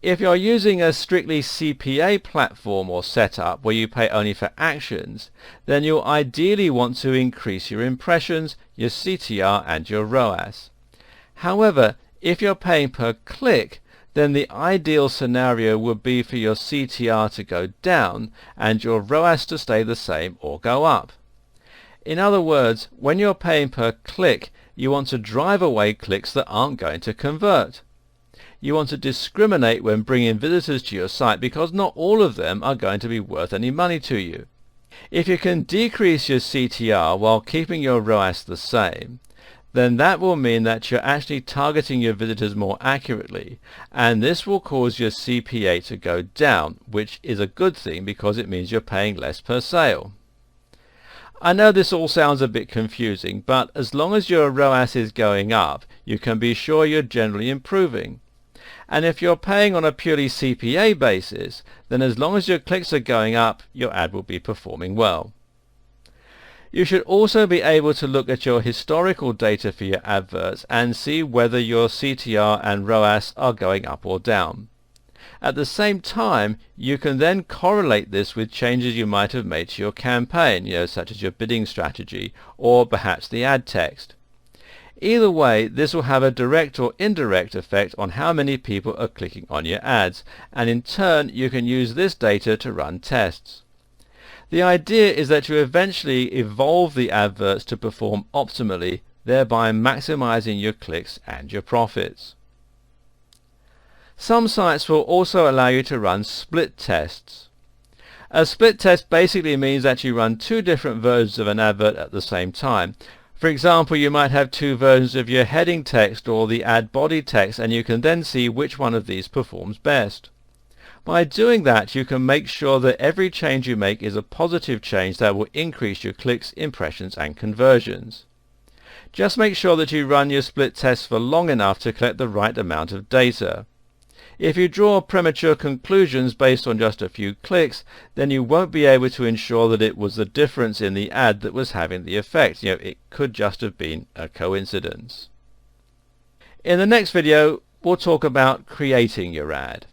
If you're using a strictly CPA platform or setup where you pay only for actions, then you'll ideally want to increase your impressions, your CTR and your ROAS. However, if you're paying per click, then the ideal scenario would be for your CTR to go down and your ROAS to stay the same or go up. In other words, when you're paying per click, you want to drive away clicks that aren't going to convert. You want to discriminate when bringing visitors to your site because not all of them are going to be worth any money to you. If you can decrease your CTR while keeping your ROAS the same, then that will mean that you're actually targeting your visitors more accurately, and this will cause your CPA to go down, which is a good thing because it means you're paying less per sale. I know this all sounds a bit confusing, but as long as your ROAS is going up, you can be sure you're generally improving. And if you're paying on a purely CPA basis, then as long as your clicks are going up, your ad will be performing well. You should also be able to look at your historical data for your adverts and see whether your CTR and ROAS are going up or down. At the same time, you can then correlate this with changes you might have made to your campaign, such as your bidding strategy or perhaps the ad text. Either way, this will have a direct or indirect effect on how many people are clicking on your ads, and in turn you can use this data to run tests. The idea is that you eventually evolve the adverts to perform optimally, thereby maximizing your clicks and your profits. Some sites will also allow you to run split tests. A split test basically means that you run two different versions of an advert at the same time. For example, you might have two versions of your heading text or the ad body text, and you can then see which one of these performs best. By doing that, you can make sure that every change you make is a positive change that will increase your clicks, impressions and conversions. Just make sure that you run your split tests for long enough to collect the right amount of data. If you draw premature conclusions based on just a few clicks, then you won't be able to ensure that it was the difference in the ad that was having the effect. It could just have been a coincidence. In the next video, we'll talk about creating your ad.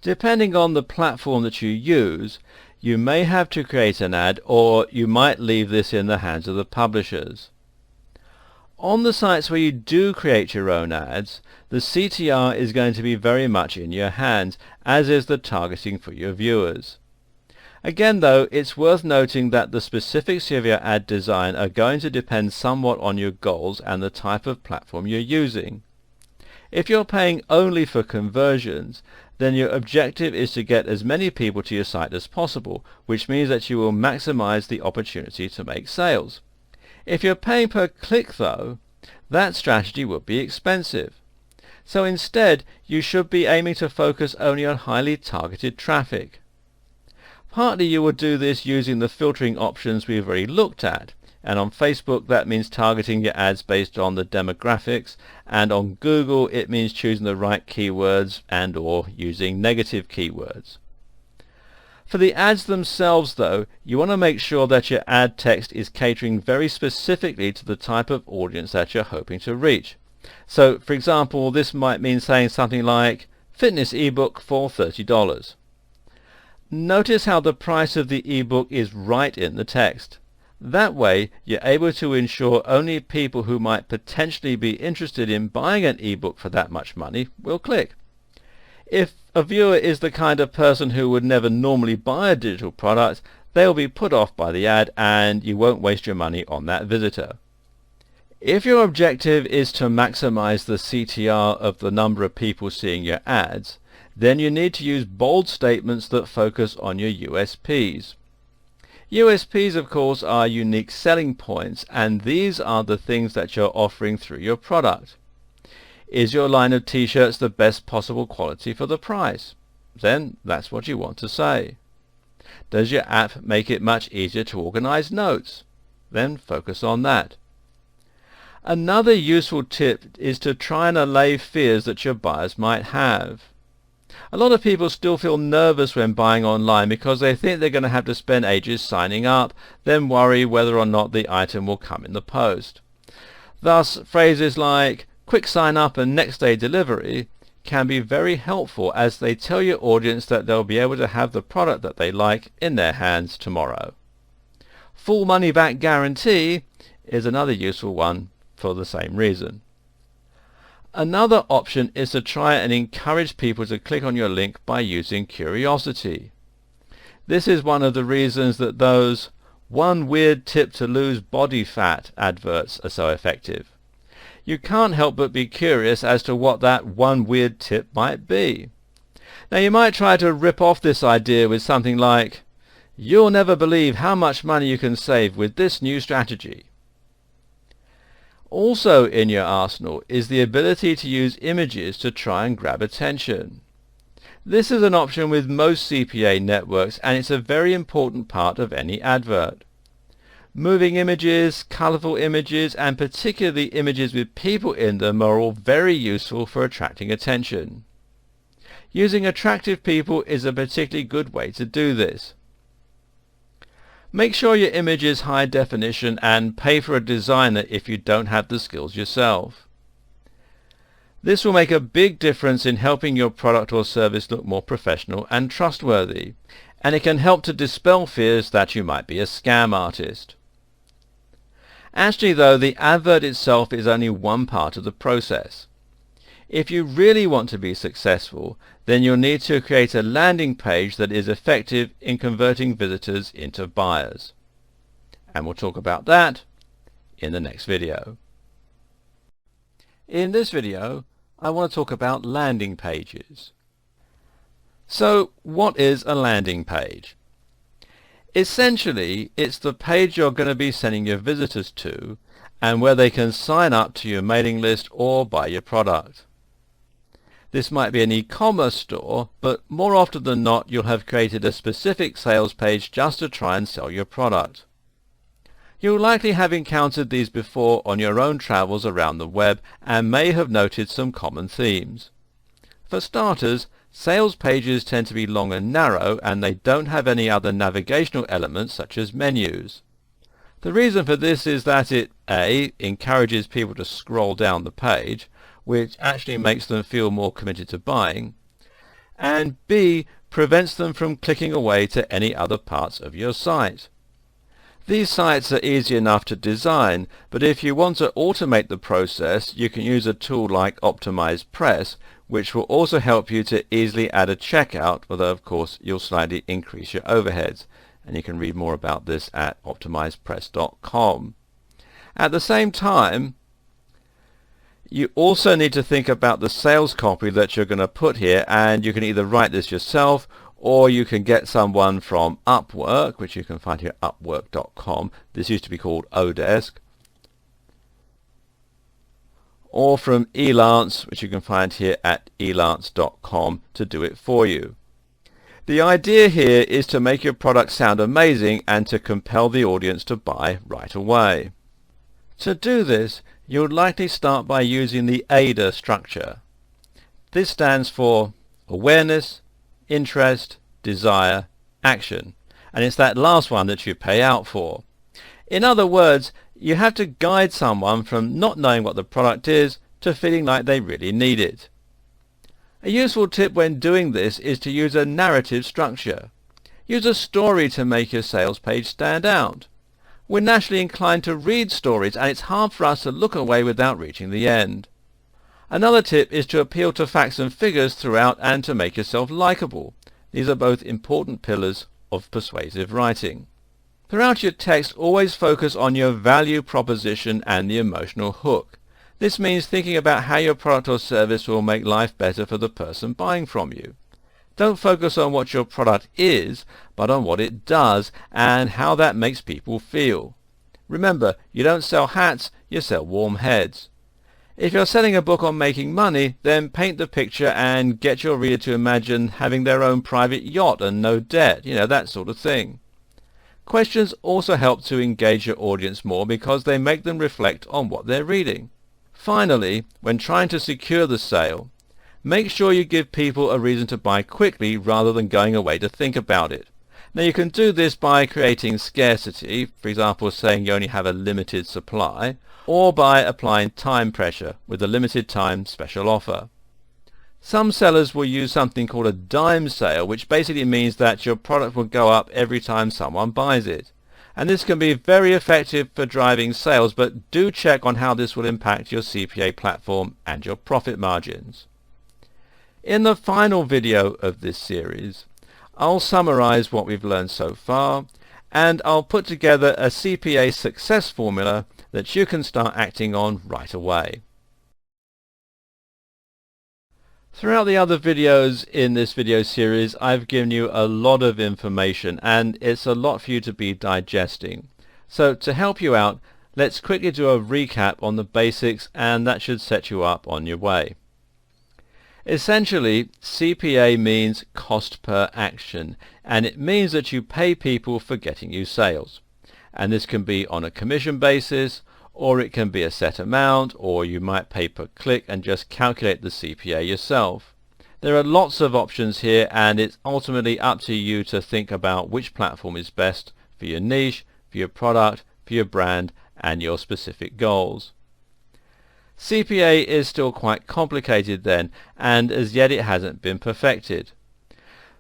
Depending on the platform that you use, you may have to create an ad, or you might leave this in the hands of the publishers. On the sites where you do create your own ads, the CTR is going to be very much in your hands, as is the targeting for your viewers. Again though, it's worth noting that the specifics of your ad design are going to depend somewhat on your goals and the type of platform you're using. If you're paying only for conversions, then your objective is to get as many people to your site as possible, which means that you will maximize the opportunity to make sales. If you're paying per click though, that strategy would be expensive. So instead, you should be aiming to focus only on highly targeted traffic. Partly you will do this using the filtering options we've already looked at, and on Facebook that means targeting your ads based on the demographics, and on Google it means choosing the right keywords and or using negative keywords. For the ads themselves though, you want to make sure that your ad text is catering very specifically to the type of audience that you're hoping to reach. So for example, this might mean saying something like fitness ebook for $30. Notice how the price of the ebook is right in the text. That way you're able to ensure only people who might potentially be interested in buying an ebook for that much money will click. If a viewer is the kind of person who would never normally buy a digital product, they'll be put off by the ad and you won't waste your money on that visitor. If your objective is to maximize the CTR of the number of people seeing your ads, then you need to use bold statements that focus on your USPs. USPs, of course, are unique selling points, and these are the things that you're offering through your product. Is your line of t-shirts the best possible quality for the price? Then that's what you want to say. Does your app make it much easier to organize notes? Then focus on that. Another useful tip is to try and allay fears that your buyers might have. A lot of people still feel nervous when buying online because they think they're going to have to spend ages signing up, then worry whether or not the item will come in the post. Thus, phrases like quick sign up and next day delivery can be very helpful as they tell your audience that they'll be able to have the product that they like in their hands tomorrow. Full money back guarantee is another useful one for the same reason. Another option is to try and encourage people to click on your link by using curiosity. This is one of the reasons that those "one weird tip to lose body fat" adverts are so effective. You can't help but be curious as to what that one weird tip might be. Now you might try to rip off this idea with something like, "You'll never believe how much money you can save with this new strategy." Also in your arsenal is the ability to use images to try and grab attention. This is an option with most CPA networks, and it's a very important part of any advert. Moving images, colorful images, and particularly images with people in them are all very useful for attracting attention. Using attractive people is a particularly good way to do this. Make sure your image is high definition and pay for a designer if you don't have the skills yourself. This will make a big difference in helping your product or service look more professional and trustworthy, and it can help to dispel fears that you might be a scam artist. Actually though, the advert itself is only one part of the process. If you really want to be successful, then you'll need to create a landing page that is effective in converting visitors into buyers. And we'll talk about that in the next video. In this video, I want to talk about landing pages. So, what is a landing page? Essentially, it's the page you're going to be sending your visitors to, and where they can sign up to your mailing list or buy your product. This might be an e-commerce store, but more often than not you'll have created a specific sales page just to try and sell your product. You'll likely have encountered these before on your own travels around the web and may have noted some common themes. For starters, sales pages tend to be long and narrow, and they don't have any other navigational elements such as menus. The reason for this is that it A. encourages people to scroll down the page, which actually makes them feel more committed to buying, and B. prevents them from clicking away to any other parts of your site. These sites are easy enough to design, but if you want to automate the process, you can use a tool like Optimize Press, which will also help you to easily add a checkout, although of course you'll slightly increase your overheads, and you can read more about this at optimizepress.com. At the same time, you also need to think about the sales copy that you're going to put here, and you can either write this yourself or you can get someone from Upwork, which you can find here at upwork.com. This used to be called Odesk. Or from Elance, which you can find here at elance.com, to do it for you. The idea here is to make your product sound amazing and to compel the audience to buy right away. To do this, you'll likely start by using the ADA structure. This stands for awareness, interest, desire, action, and it's that last one that you pay out for. In other words, you have to guide someone from not knowing what the product is to feeling like they really need it. A useful tip when doing this is to use a narrative structure. Use a story to make your sales page stand out. We're naturally inclined to read stories, and it's hard for us to look away without reaching the end. Another tip is to appeal to facts and figures throughout and to make yourself likable. These are both important pillars of persuasive writing. Throughout your text, always focus on your value proposition and the emotional hook. This means thinking about how your product or service will make life better for the person buying from you. Don't focus on what your product is, but on what it does and how that makes people feel. Remember, you don't sell hats, you sell warm heads. If you're selling a book on making money, then paint the picture and get your reader to imagine having their own private yacht and no debt, that sort of thing. Questions also help to engage your audience more because they make them reflect on what they're reading. Finally, when trying to secure the sale, make sure you give people a reason to buy quickly rather than going away to think about it. Now you can do this by creating scarcity, for example saying you only have a limited supply, or by applying time pressure with a limited time special offer. Some sellers will use something called a dime sale, which basically means that your product will go up every time someone buys it. And this can be very effective for driving sales, but do check on how this will impact your CPA platform and your profit margins. In the final video of this series, I'll summarize what we've learned so far, and I'll put together a CPA success formula that you can start acting on right away. Throughout the other videos in this video series, I've given you a lot of information and it's a lot for you to be digesting. So to help you out, let's quickly do a recap on the basics, and that should set you up on your way. Essentially, CPA means cost per action, and it means that you pay people for getting you sales. And this can be on a commission basis, or it can be a set amount, or you might pay per click and just calculate the CPA yourself. There are lots of options here, and it's ultimately up to you to think about which platform is best for your niche, for your product, for your brand, and your specific goals. CPA is still quite complicated then, and as yet it hasn't been perfected.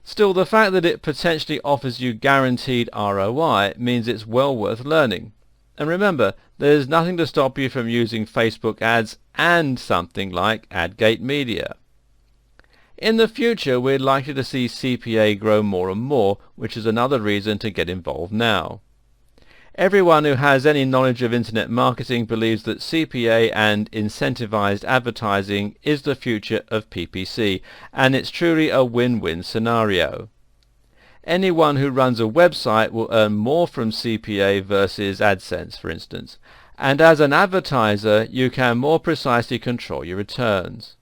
Still, the fact that it potentially offers you guaranteed ROI means it's well worth learning. And remember, there's nothing to stop you from using Facebook ads and something like AdGate Media. In the future, we're likely to see CPA grow more and more, which is another reason to get involved now. Everyone who has any knowledge of internet marketing believes that CPA and incentivized advertising is the future of PPC, and it's truly a win-win scenario. Anyone who runs a website will earn more from CPA versus AdSense, for instance, and as an advertiser you can more precisely control your returns.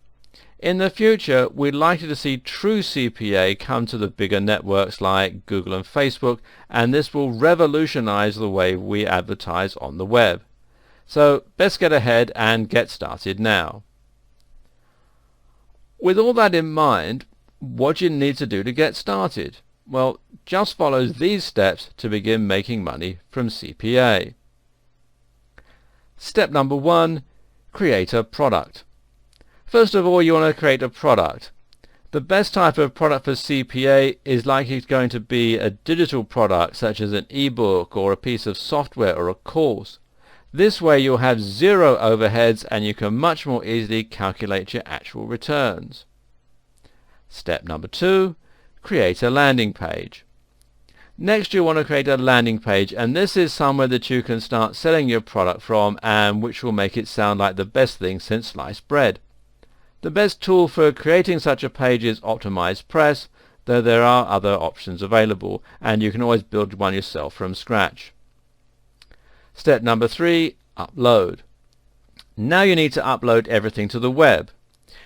In the future, we're likely to see true CPA come to the bigger networks like Google and Facebook, and this will revolutionize the way we advertise on the web. So let's get ahead and get started now. With all that in mind, what do you need to do to get started? Well, just follow these steps to begin making money from CPA. Step number 1, create a product. First of all, you want to create a product. The best type of product for CPA is likely going to be a digital product such as an ebook or a piece of software or a course. This way you'll have zero overheads and you can much more easily calculate your actual returns. Step number 2, create a landing page. Next you want to create a landing page, and this is somewhere that you can start selling your product from and which will make it sound like the best thing since sliced bread. The best tool for creating such a page is Optimized Press, though there are other options available, and you can always build one yourself from scratch. Step number 3, upload. Now you need to upload everything to the web.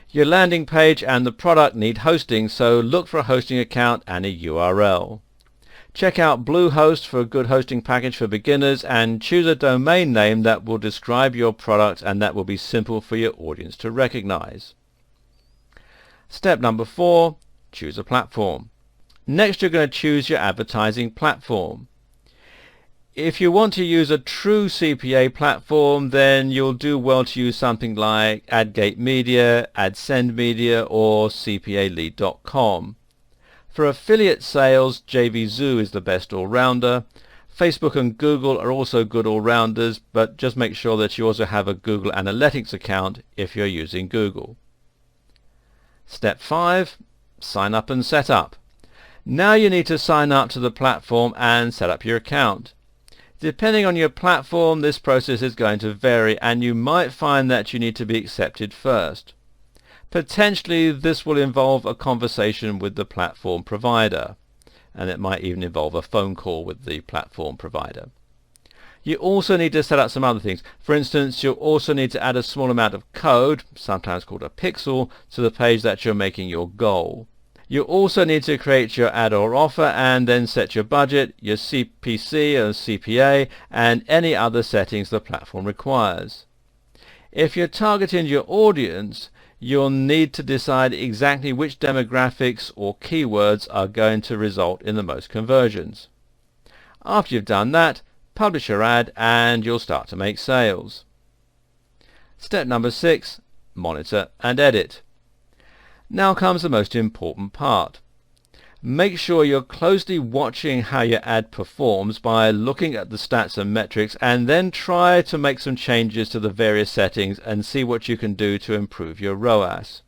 Your landing page and the product need hosting, so look for a hosting account and a URL. Check out Bluehost for a good hosting package for beginners, and choose a domain name that will describe your product and that will be simple for your audience to recognize. Step number 4, choose a platform. Next you're going to choose your advertising platform. If you want to use a true CPA platform, then you'll do well to use something like AdGate Media, AdSend Media, or CPAlead.com. For affiliate sales, JVZoo is the best all-rounder. Facebook and Google are also good all-rounders, but just make sure that you also have a Google Analytics account if you're using Google. Step 5, sign up and set up. Now you need to sign up to the platform and set up your account. Depending on your platform, this process is going to vary, and you might find that you need to be accepted first. Potentially this will involve a conversation with the platform provider, and it might even involve a phone call with the platform provider. You also need to set up some other things. For instance, you'll also need to add a small amount of code, sometimes called a pixel, to the page that you're making your goal. You also need to create your ad or offer and then set your budget, your CPC or CPA, and any other settings the platform requires. If you're targeting your audience, you'll need to decide exactly which demographics or keywords are going to result in the most conversions. After you've done that, publish your ad and you'll start to make sales. Step number 6, monitor and edit. Now comes the most important part. Make sure you're closely watching how your ad performs by looking at the stats and metrics, and then try to make some changes to the various settings and see what you can do to improve your ROAS.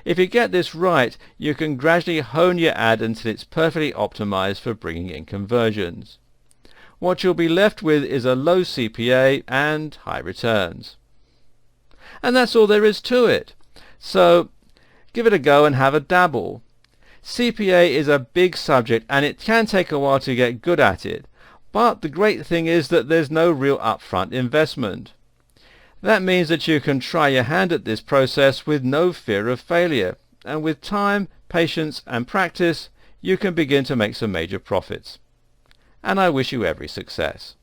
If you get this right, you can gradually hone your ad until it's perfectly optimized for bringing in conversions. What you'll be left with is a low CPA and high returns. And that's all there is to it. So give it a go and have a dabble. CPA is a big subject and it can take a while to get good at it, but the great thing is that there's no real upfront investment. That means that you can try your hand at this process with no fear of failure, and with time, patience and practice you can begin to make some major profits. And I wish you every success.